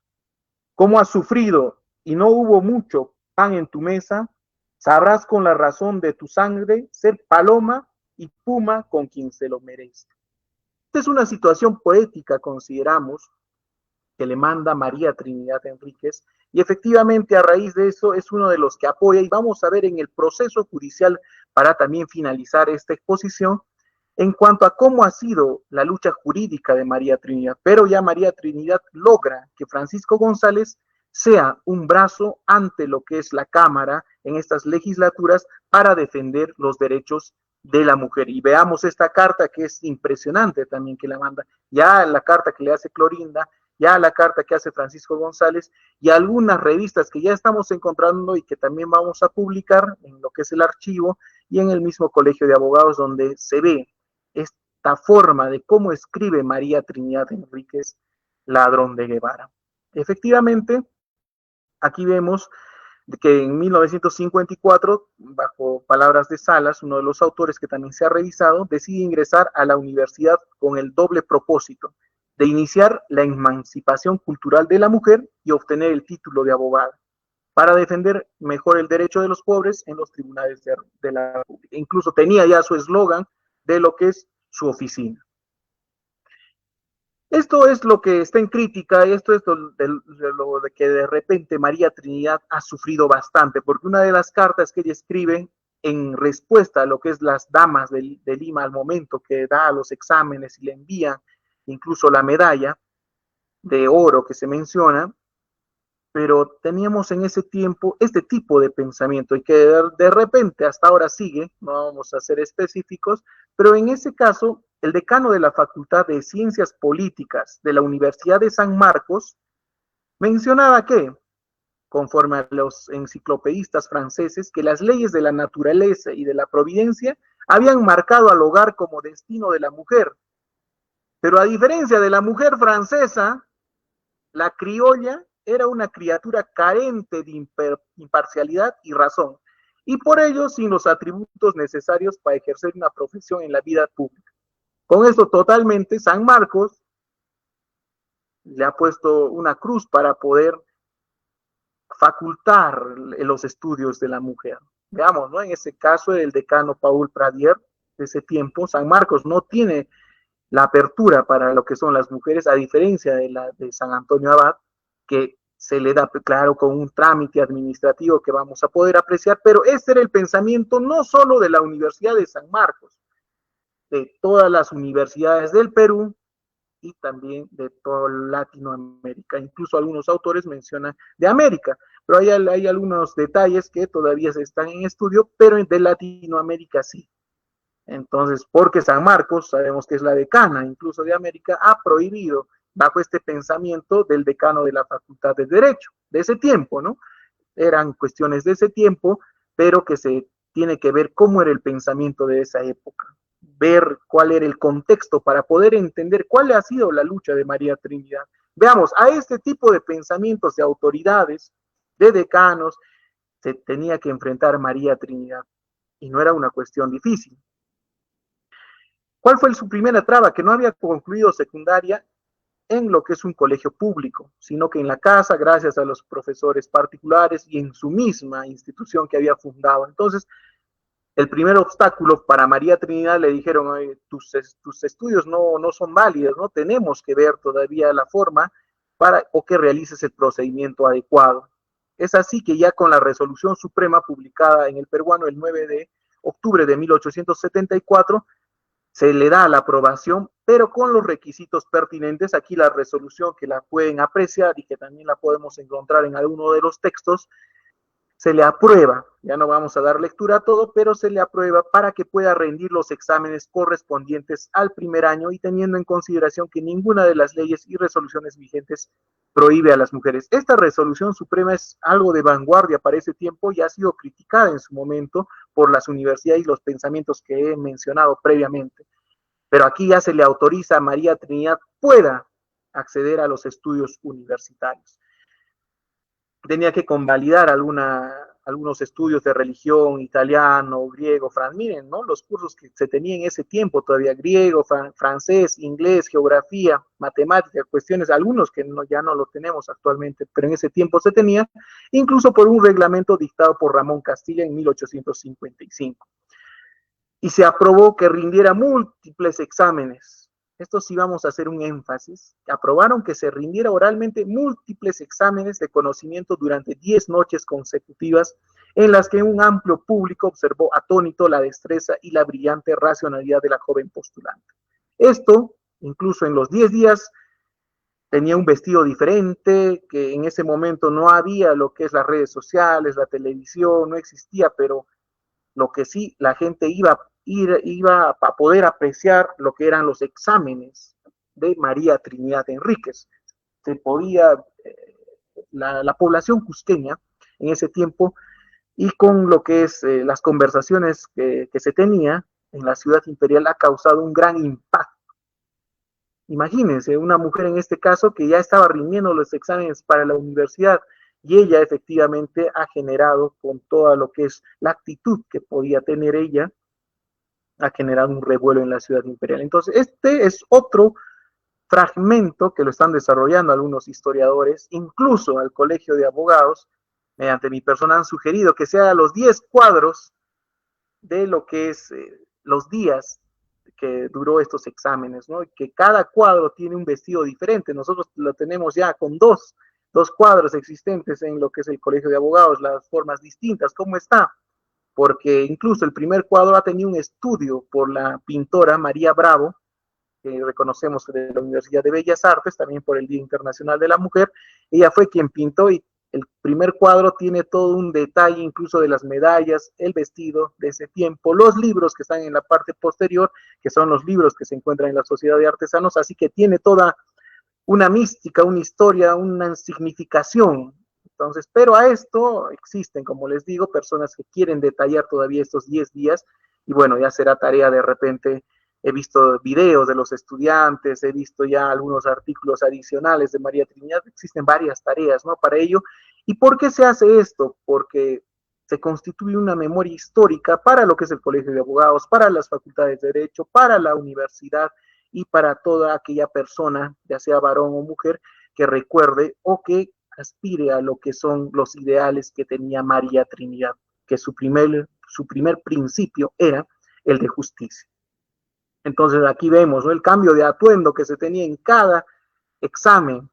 ¿Cómo has sufrido y no hubo mucho pan en tu mesa? Sabrás con la razón de tu sangre ser paloma y puma con quien se lo merece. Esta es una situación poética, consideramos, que le manda María Trinidad Enríquez, y efectivamente a raíz de eso es uno de los que apoya, y vamos a ver en el proceso judicial para también finalizar esta exposición en cuanto a cómo ha sido la lucha jurídica de María Trinidad. Pero ya María Trinidad logra que Francisco González sea un brazo ante lo que es la Cámara en estas legislaturas para defender los derechos de la mujer. Y veamos esta carta que es impresionante también que la manda, ya la carta que le hace Clorinda, ya la carta que hace Francisco González y algunas revistas que ya estamos encontrando y que también vamos a publicar en lo que es el archivo y en el mismo Colegio de Abogados, donde se ve esta forma de cómo escribe María Trinidad Enríquez, Ladrón de Guevara. Efectivamente, aquí vemos que en 1954, bajo palabras de Salas, uno de los autores que también se ha revisado, decide ingresar a la universidad con el doble propósito de iniciar la emancipación cultural de la mujer y obtener el título de abogada, para defender mejor el derecho de los pobres en los tribunales de la República. Incluso tenía ya su eslogan de lo que es su oficina. Esto es lo que está en crítica, y esto es lo de que de repente María Trinidad ha sufrido bastante, porque una de las cartas que ella escribe en respuesta a lo que es las damas de Lima al momento que da los exámenes y le envían incluso la medalla de oro que se menciona, pero teníamos en ese tiempo este tipo de pensamiento y que de repente hasta ahora sigue, no vamos a ser específicos, pero en ese caso el decano de la Facultad de Ciencias Políticas de la Universidad de San Marcos mencionaba que, conforme a los enciclopedistas franceses, que las leyes de la naturaleza y de la providencia habían marcado al hogar como destino de la mujer, pero a diferencia de la mujer francesa, la criolla era una criatura carente de imparcialidad y razón, y por ello sin los atributos necesarios para ejercer una profesión en la vida pública. Con esto totalmente, San Marcos le ha puesto una cruz para poder facultar los estudios de la mujer. Veamos, ¿no? En ese caso, el decano Paul Pradier de ese tiempo, San Marcos no tiene la apertura para lo que son las mujeres, a diferencia de la de San Antonio Abad, que se le da, claro, con un trámite administrativo que vamos a poder apreciar, pero este era el pensamiento no solo de la Universidad de San Marcos, de todas las universidades del Perú y también de toda Latinoamérica. Incluso algunos autores mencionan de América, pero hay algunos detalles que todavía se están en estudio, pero de Latinoamérica sí. Entonces, porque San Marcos, sabemos que es la decana incluso de América, ha prohibido bajo este pensamiento del decano de la Facultad de Derecho, de ese tiempo, ¿no? Eran cuestiones de ese tiempo, pero que se tiene que ver cómo era el pensamiento de esa época, ver cuál era el contexto para poder entender cuál ha sido la lucha de María Trinidad. Veamos, a este tipo de pensamientos de autoridades, de decanos, se tenía que enfrentar María Trinidad, y no era una cuestión difícil. ¿Cuál fue su primera traba? Que no había concluido secundaria en lo que es un colegio público, sino que en la casa, gracias a los profesores particulares y en su misma institución que había fundado. Entonces, el primer obstáculo para María Trinidad le dijeron, tus estudios no son válidos, no tenemos que ver todavía la forma para o que realices el procedimiento adecuado. Es así que ya con la resolución suprema publicada en el peruano el 9 de octubre de 1874, se le da la aprobación, pero con los requisitos pertinentes. Aquí la resolución que la pueden apreciar y que también la podemos encontrar en alguno de los textos, se le aprueba, ya no vamos a dar lectura a todo, pero se le aprueba para que pueda rendir los exámenes correspondientes al primer año y teniendo en consideración que ninguna de las leyes y resoluciones vigentes prohíbe a las mujeres. Esta resolución suprema es algo de vanguardia para ese tiempo y ha sido criticada en su momento por las universidades y los pensamientos que he mencionado previamente. Pero aquí ya se le autoriza a María Trinidad pueda acceder a los estudios universitarios. Tenía que convalidar algunos estudios de religión, italiano, griego, francés, miren, ¿no? Los cursos que se tenían en ese tiempo todavía, griego, francés, inglés, geografía, matemática, cuestiones, algunos que ya no lo tenemos actualmente, pero en ese tiempo se tenía, incluso por un reglamento dictado por Ramón Castilla en 1855. Y se aprobó que rindiera múltiples exámenes. Esto sí vamos a hacer un énfasis. Aprobaron que se rindiera oralmente múltiples exámenes de conocimiento durante 10 noches consecutivas en las que un amplio público observó atónito la destreza y la brillante racionalidad de la joven postulante. Esto, incluso en los 10 días, tenía un vestido diferente, que en ese momento no había lo que es las redes sociales, la televisión, no existía, pero lo que sí la gente iba a poder apreciar lo que eran los exámenes de María Trinidad Enríquez. Se podía, la población cusqueña en ese tiempo, y con lo que es las conversaciones que se tenía en la ciudad imperial, ha causado un gran impacto. Imagínense, una mujer en este caso que ya estaba rindiendo los exámenes para la universidad y ella efectivamente ha generado con toda lo que es la actitud que podía tener ella, ha generado un revuelo en la ciudad imperial. Entonces, este es otro fragmento que lo están desarrollando algunos historiadores, incluso al Colegio de Abogados, mediante mi persona han sugerido que sea los 10 cuadros de lo que es los días que duró estos exámenes, ¿no? Que cada cuadro tiene un vestido diferente. Nosotros lo tenemos ya con dos cuadros existentes en lo que es el Colegio de Abogados, las formas distintas. ¿Cómo está? Porque incluso el primer cuadro ha tenido un estudio por la pintora María Bravo, que reconocemos de la Universidad de Bellas Artes, también por el Día Internacional de la Mujer. Ella fue quien pintó y el primer cuadro tiene todo un detalle, incluso de las medallas, el vestido de ese tiempo, los libros que están en la parte posterior, que son los libros que se encuentran en la Sociedad de Artesanos, así que tiene toda una mística, una historia, una significación. Entonces, pero a esto existen, como les digo, personas que quieren detallar todavía estos 10 días y bueno, ya será tarea de repente. He visto videos de los estudiantes, he visto ya algunos artículos adicionales de María Trinidad, existen varias tareas, ¿no? Para ello. ¿Y por qué se hace esto? Porque se constituye una memoria histórica para lo que es el Colegio de Abogados, para las facultades de Derecho, para la universidad y para toda aquella persona, ya sea varón o mujer, que recuerde o que aspire a lo que son los ideales que tenía María Trinidad, que su primer principio era el de justicia. Entonces aquí vemos, ¿no?, el cambio de atuendo que se tenía en cada examen.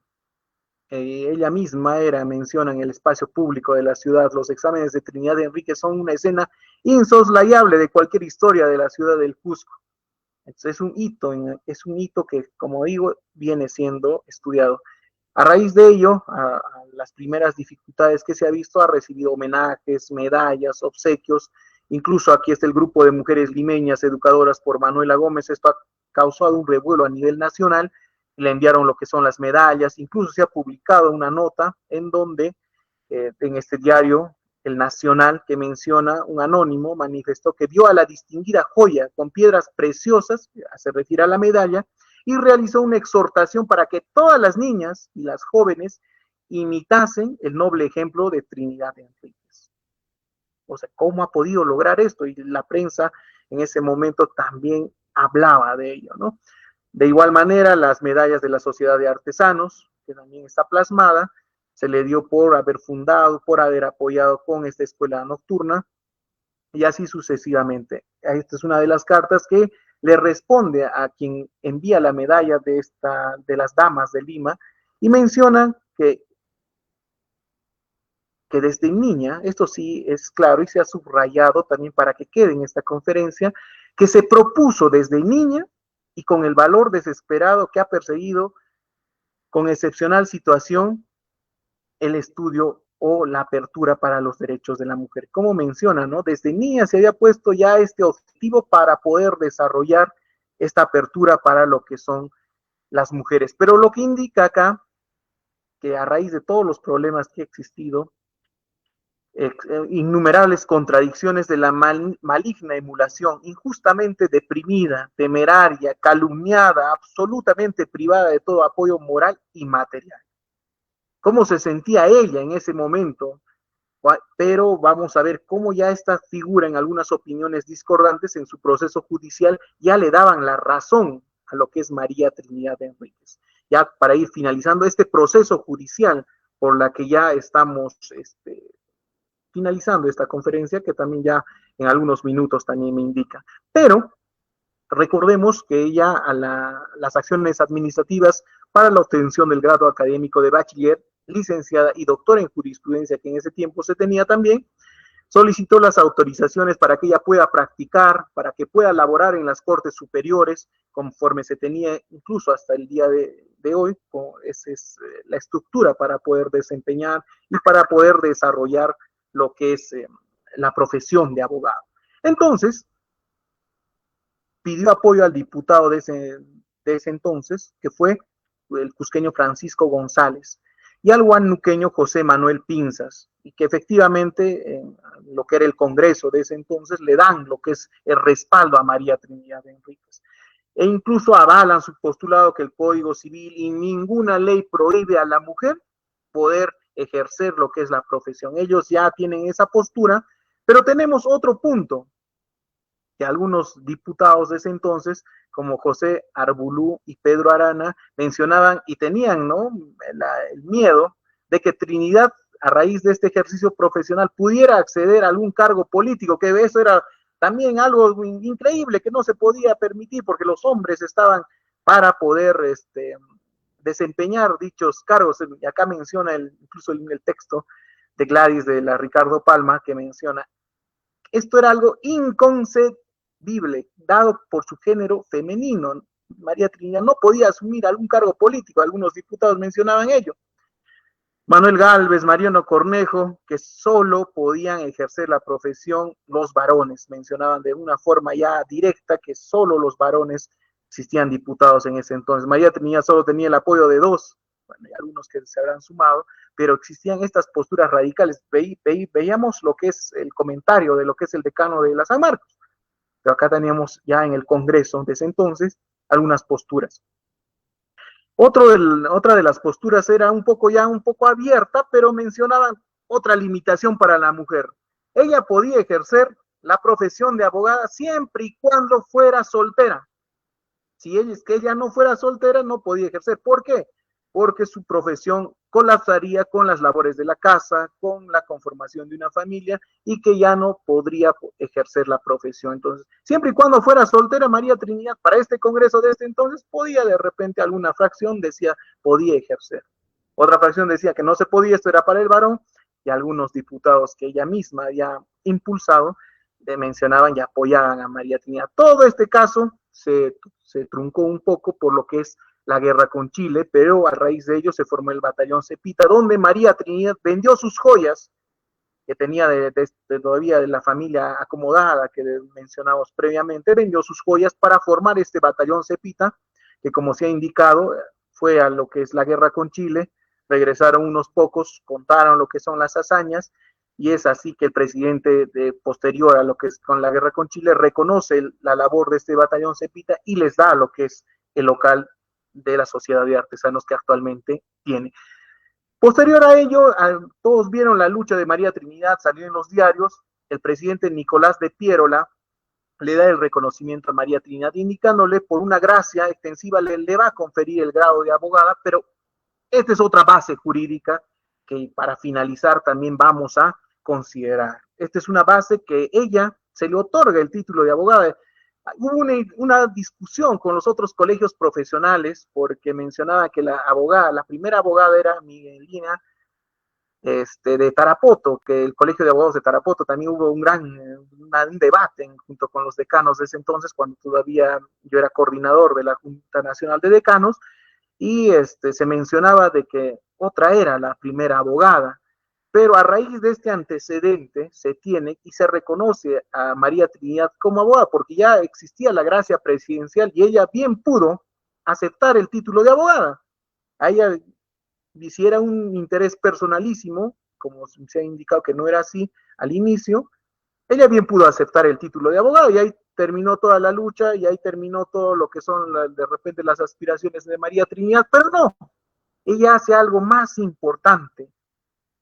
Ella misma menciona en el espacio público de la ciudad: los exámenes de Trinidad Enríquez son una escena insoslayable de cualquier historia de la ciudad del Cusco. Entonces es un hito que, como digo, viene siendo estudiado. A raíz de ello, a las primeras dificultades que se ha visto, ha recibido homenajes, medallas, obsequios. Incluso aquí está el grupo de mujeres limeñas educadoras por Manuela Gómez. Esto ha causado un revuelo a nivel nacional. Le enviaron lo que son las medallas. Incluso se ha publicado una nota en donde, en este diario, El Nacional, que menciona un anónimo, manifestó que dio a la distinguida joya con piedras preciosas, se refiere a la medalla, y realizó una exhortación para que todas las niñas y las jóvenes imitasen el noble ejemplo de Trinidad Enríquez. O sea, ¿cómo ha podido lograr esto? Y la prensa en ese momento también hablaba de ello, ¿no? De igual manera, las medallas de la Sociedad de Artesanos, que también está plasmada, se le dio por haber fundado, por haber apoyado con esta escuela nocturna, y así sucesivamente. Esta es una de las cartas que le responde a quien envía la medalla de las damas de Lima, y mencionan que desde niña, esto sí es claro y se ha subrayado también para que quede en esta conferencia, que se propuso desde niña y con el valor desesperado que ha perseguido, con excepcional situación, el estudio o la apertura para los derechos de la mujer. Como menciona, ¿no?, desde niña se había puesto ya este objetivo para poder desarrollar esta apertura para lo que son las mujeres. Pero lo que indica acá, que a raíz de todos los problemas que ha existido, innumerables contradicciones de la maligna emulación, injustamente deprimida, temeraria, calumniada, absolutamente privada de todo apoyo moral y material. ¿Cómo se sentía ella en ese momento? Pero vamos a ver cómo ya esta figura, en algunas opiniones discordantes en su proceso judicial, ya le daban la razón a lo que es María Trinidad Enríquez. Ya para ir finalizando este proceso judicial por la que ya estamos finalizando esta conferencia, que también ya en algunos minutos también me indica. Pero recordemos que ella a las acciones administrativas para la obtención del grado académico de bachiller, licenciada y doctora en jurisprudencia, que en ese tiempo se tenía también, solicitó las autorizaciones para que ella pueda practicar, para que pueda laborar en las cortes superiores, conforme se tenía incluso hasta el día de hoy. Esa es la estructura para poder desempeñar y para poder desarrollar lo que es la profesión de abogado. Entonces, pidió apoyo al diputado de ese entonces, que fue el cusqueño Francisco González, y al huanuqueño José Manuel Pinzas, y que efectivamente lo que era el Congreso de ese entonces le dan lo que es el respaldo a María Trinidad Enríquez. E incluso avalan su postulado que el Código Civil y ninguna ley prohíbe a la mujer poder ejercer lo que es la profesión. Ellos ya tienen esa postura, pero tenemos otro punto que algunos diputados de ese entonces, como José Arbulú y Pedro Arana, mencionaban y tenían, ¿no?, el miedo de que Trinidad, a raíz de este ejercicio profesional, pudiera acceder a algún cargo político, que eso era también algo increíble, que no se podía permitir, porque los hombres estaban para poder desempeñar dichos cargos. Y acá menciona incluso el texto de Gladys de la Ricardo Palma, que menciona: esto era algo inconcebible, dado por su género femenino. María Trinidad no podía asumir algún cargo político, algunos diputados mencionaban ello. Manuel Gálvez, Mariano Cornejo, que solo podían ejercer la profesión los varones, mencionaban de una forma ya directa que solo los varones existían diputados en ese entonces. María Trinidad solo tenía el apoyo de dos, bueno, hay algunos que se habrán sumado, pero existían estas posturas radicales. Veíamos lo que es el comentario de lo que es el decano de la San Marcos, pero acá teníamos ya en el Congreso de ese entonces algunas posturas. Otra de las posturas era un poco abierta, pero mencionaban otra limitación para la mujer. Ella podía ejercer la profesión de abogada siempre y cuando fuera soltera. Si ella no fuera soltera, no podía ejercer. ¿Por qué? porque su profesión colapsaría con las labores de la casa, con la conformación de una familia y que ya no podría ejercer la profesión. Entonces, siempre y cuando fuera soltera, María Trinidad, para este congreso de este entonces, podía de repente alguna fracción decía, podía ejercer. Otra fracción decía que no se podía, esto era para el varón, y algunos diputados que ella misma había impulsado mencionaban y apoyaban a María Trinidad. Todo este caso se truncó un poco por lo que es la guerra con Chile, pero a raíz de ello se formó el batallón Cepita, donde María Trinidad vendió sus joyas que tenía todavía de la familia acomodada que mencionamos previamente, vendió sus joyas para formar este batallón Cepita, que como se ha indicado, fue a lo que es la guerra con Chile, regresaron unos pocos, contaron lo que son las hazañas, y es así que el presidente posterior a lo que es con la guerra con Chile reconoce la labor de este batallón Cepita y les da lo que es el local de la Sociedad de Artesanos que actualmente tiene. Posterior a ello, todos vieron la lucha de María Trinidad, salió en los diarios, el presidente Nicolás de Piérola le da el reconocimiento a María Trinidad, indicándole por una gracia extensiva le va a conferir el grado de abogada, pero esta es otra base jurídica que para finalizar también vamos a considerar. Esta es una base que ella se le otorga el título de abogada. Hubo una discusión con los otros colegios profesionales porque mencionaba que la abogada, la primera abogada era Miguelina de Tarapoto, que el Colegio de Abogados de Tarapoto también hubo un debate junto con los decanos de ese entonces, cuando todavía yo era coordinador de la Junta Nacional de Decanos, y se mencionaba de que otra era la primera abogada, pero a raíz de este antecedente se tiene y se reconoce a María Trinidad como abogada, porque ya existía la gracia presidencial y ella bien pudo aceptar el título de abogada. A ella hiciera un interés personalísimo, como se ha indicado que no era así al inicio, ella bien pudo aceptar el título de abogado y ahí terminó toda la lucha y ahí terminó todo lo que son de repente las aspiraciones de María Trinidad, pero no, ella hace algo más importante.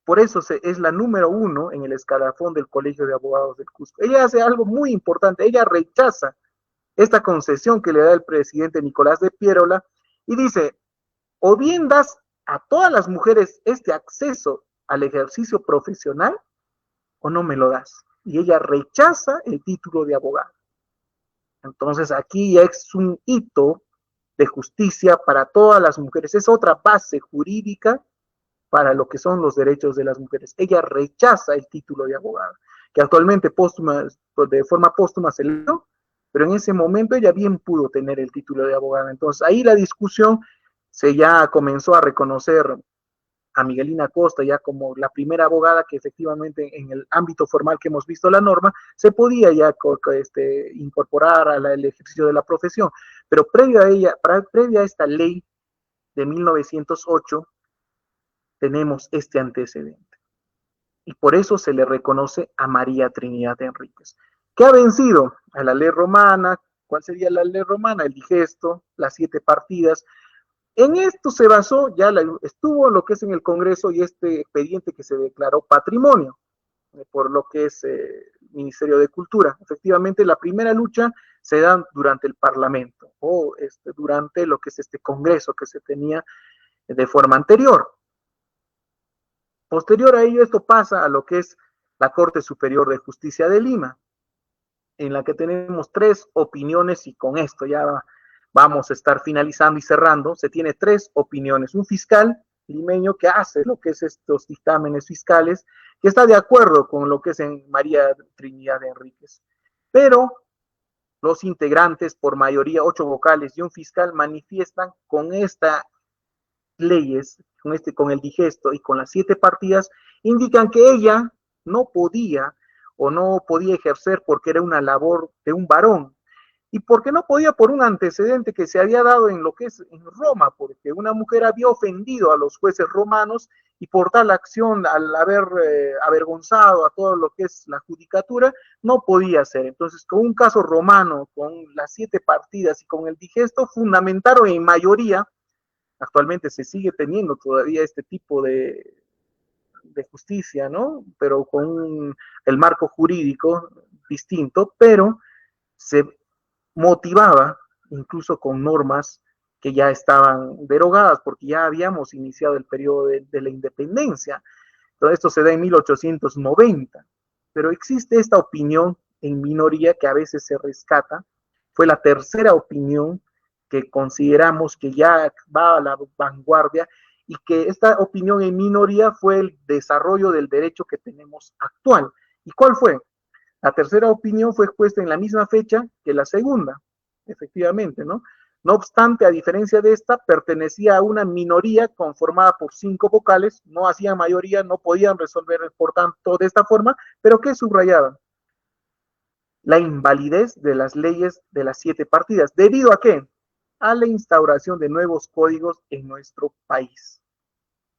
Por eso es la número 1 en el escalafón del Colegio de Abogados del Cusco. Ella hace algo muy importante, ella rechaza esta concesión que le da el presidente Nicolás de Piérola y dice, o bien das a todas las mujeres este acceso al ejercicio profesional o no me lo das. Y ella rechaza el título de abogada. Entonces aquí ya es un hito de justicia para todas las mujeres. Es otra base jurídica para lo que son los derechos de las mujeres. Ella rechaza el título de abogada, que actualmente de forma póstuma se le dio, pero en ese momento ella bien pudo tener el título de abogada. Entonces ahí la discusión se ya comenzó a reconocer a Miguelina Costa ya como la primera abogada que efectivamente en el ámbito formal que hemos visto la norma se podía ya incorporar al ejercicio de la profesión, pero previa a esta ley de 1908 tenemos este antecedente y por eso se le reconoce a María Trinidad Enríquez, que ha vencido a la ley romana. ¿Cuál sería la ley romana? El digesto, las 7 partidas. En esto se basó, estuvo lo que es en el Congreso y este expediente que se declaró patrimonio, por lo que es el Ministerio de Cultura. Efectivamente, la primera lucha se da durante el Parlamento o durante lo que es este Congreso que se tenía de forma anterior. Posterior a ello, esto pasa a lo que es la Corte Superior de Justicia de Lima, en la que tenemos 3 opiniones y con esto ya vamos a estar finalizando y cerrando. Se tiene 3 opiniones. Un fiscal limeño que hace lo que es estos dictámenes fiscales, que está de acuerdo con lo que es en María Trinidad Enríquez. Pero los integrantes, por mayoría 8 vocales y un fiscal, manifiestan con estas leyes, con el digesto y con las 7 partidas, indican que ella no podía ejercer porque era una labor de un varón. ¿Y por qué no podía? Por un antecedente que se había dado en lo que es en Roma, porque una mujer había ofendido a los jueces romanos y por tal acción, al haber avergonzado a todo lo que es la judicatura, no podía ser. Entonces, con un caso romano, con las 7 partidas y con el digesto, fundamentaron en mayoría, actualmente se sigue teniendo todavía este tipo de justicia, ¿no? Pero con el marco jurídico distinto, pero se motivaba incluso con normas que ya estaban derogadas porque ya habíamos iniciado el periodo de la independencia. Todo esto se da en 1890, pero existe esta opinión en minoría que a veces se rescata. Fue la tercera opinión que consideramos que ya va a la vanguardia y que esta opinión en minoría fue el desarrollo del derecho que tenemos actual. ¿Y cuál fue? La tercera opinión fue expuesta en la misma fecha que la segunda, efectivamente, ¿no? No obstante, a diferencia de esta, pertenecía a una minoría conformada por 5 vocales, no hacían mayoría, no podían resolver, por tanto, de esta forma, pero ¿qué subrayaban? La invalidez de las leyes de las 7 partidas. ¿Debido a qué? A la instauración de nuevos códigos en nuestro país.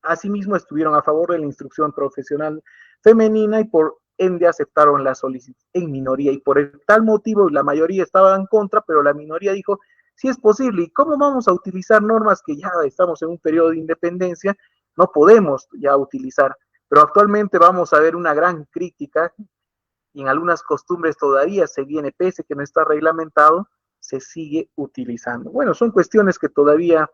Asimismo, estuvieron a favor de la instrucción profesional femenina y por ende aceptaron la solicitud en minoría. Y por tal motivo, la mayoría estaba en contra, pero la minoría dijo, si es posible, ¿y cómo vamos a utilizar normas que ya estamos en un periodo de independencia? No podemos ya utilizar. Pero actualmente vamos a ver una gran crítica y en algunas costumbres todavía se viene, pese que no está reglamentado, se sigue utilizando. Bueno, son cuestiones que todavía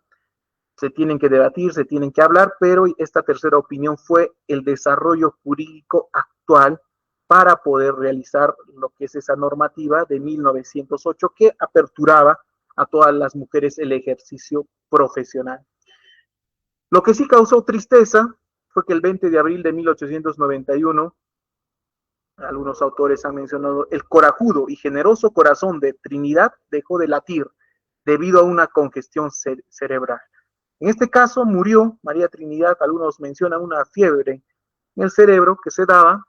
se tienen que debatir, se tienen que hablar, pero esta tercera opinión fue el desarrollo jurídico actual para poder realizar lo que es esa normativa de 1908 que aperturaba a todas las mujeres el ejercicio profesional. Lo que sí causó tristeza fue que el 20 de abril de 1891, algunos autores han mencionado, el corajudo y generoso corazón de Trinidad dejó de latir debido a una congestión cerebral. En este caso murió María Trinidad, algunos mencionan una fiebre en el cerebro que se daba,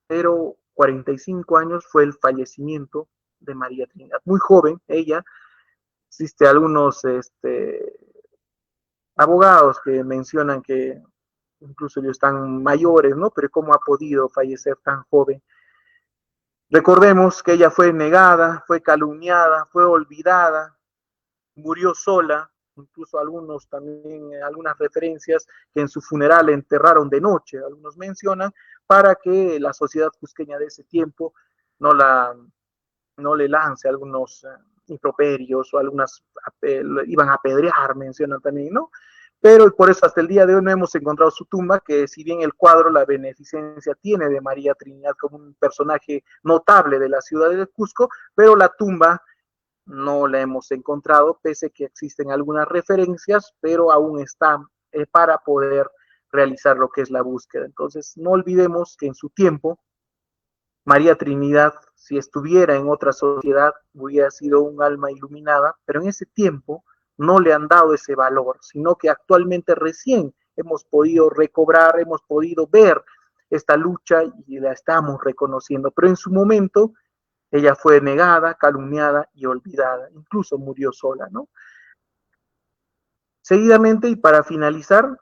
pero 45 años fue el fallecimiento de María Trinidad. Muy joven ella, existe algunos abogados que mencionan que incluso ellos están mayores, ¿no? Pero ¿cómo ha podido fallecer tan joven? Recordemos que ella fue negada, fue calumniada, fue olvidada, murió sola, incluso algunos también, algunas referencias que en su funeral la enterraron de noche, algunos mencionan, para que la sociedad cusqueña de ese tiempo no, no le lance algunos improperios o algunas iban a apedrear, mencionan también, ¿no? Pero por eso hasta el día de hoy no hemos encontrado su tumba, que si bien el cuadro La Beneficencia tiene de María Trinidad como un personaje notable de la ciudad de Cusco, pero la tumba no la hemos encontrado, pese a que existen algunas referencias, pero aún está para poder realizar lo que es la búsqueda. Entonces, no olvidemos que en su tiempo, María Trinidad, si estuviera en otra sociedad, hubiera sido un alma iluminada, pero en ese tiempo no le han dado ese valor, sino que actualmente recién hemos podido recobrar, hemos podido ver esta lucha y la estamos reconociendo, pero en su momento ella fue negada, calumniada y olvidada, incluso murió sola, ¿no? Seguidamente, y para finalizar,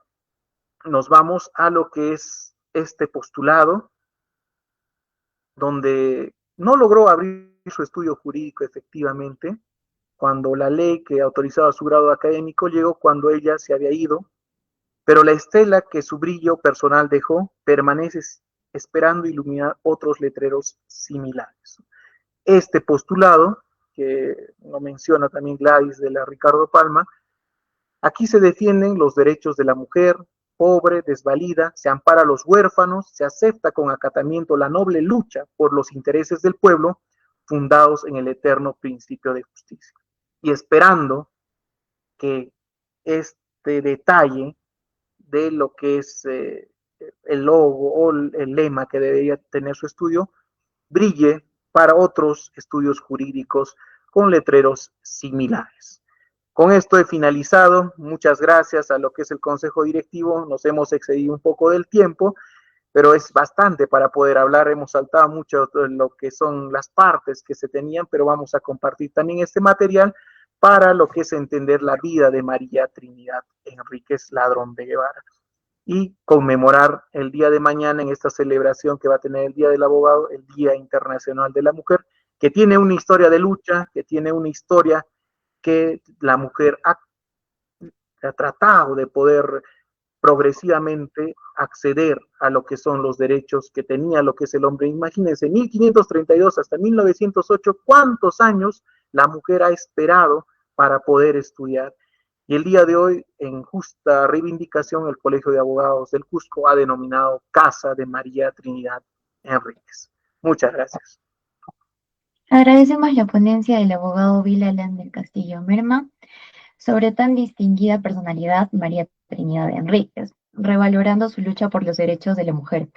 nos vamos a lo que es este postulado, donde no logró abrir su estudio jurídico efectivamente, cuando la ley que autorizaba su grado académico llegó cuando ella se había ido, pero la estela que su brillo personal dejó permanece esperando iluminar otros letreros similares. Este postulado, que lo menciona también Gladys de la Ricardo Palma, aquí se defienden los derechos de la mujer, pobre, desvalida, se ampara a los huérfanos, se acepta con acatamiento la noble lucha por los intereses del pueblo, fundados en el eterno principio de justicia. Y esperando que este detalle de lo que es el logo o el lema que debería tener su estudio, brille para otros estudios jurídicos con letreros similares. Con esto he finalizado. Muchas gracias a lo que es el Consejo Directivo. Nos hemos excedido un poco del tiempo, pero es bastante para poder hablar. Hemos saltado mucho de lo que son las partes que se tenían, pero vamos a compartir también este material para lo que es entender la vida de María Trinidad Enríquez Ladrón de Guevara y conmemorar el día de mañana en esta celebración que va a tener el Día del Abogado, el Día Internacional de la Mujer, que tiene una historia de lucha, que tiene una historia que la mujer ha tratado de poder progresivamente acceder a lo que son los derechos que tenía lo que es el hombre. Imagínense, 1532 hasta 1908, ¿cuántos años la mujer ha esperado para poder estudiar? Y el día de hoy, en justa reivindicación, el Colegio de Abogados del Cusco ha denominado Casa de María Trinidad Enríquez. Muchas gracias. Agradecemos la ponencia del abogado Vilalán del Castillo Merma sobre tan distinguida personalidad, María Trinidad Enríquez, revalorando su lucha por los derechos de la mujer.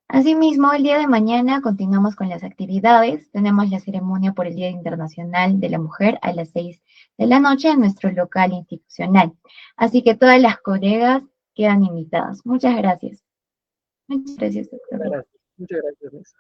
Asimismo, el día de mañana continuamos con las actividades. Tenemos la ceremonia por el Día Internacional de la Mujer a las 6 de la noche en nuestro local institucional. Así que todas las colegas quedan invitadas. Muchas gracias. Muchas gracias, doctor. Muchas gracias, Lisa.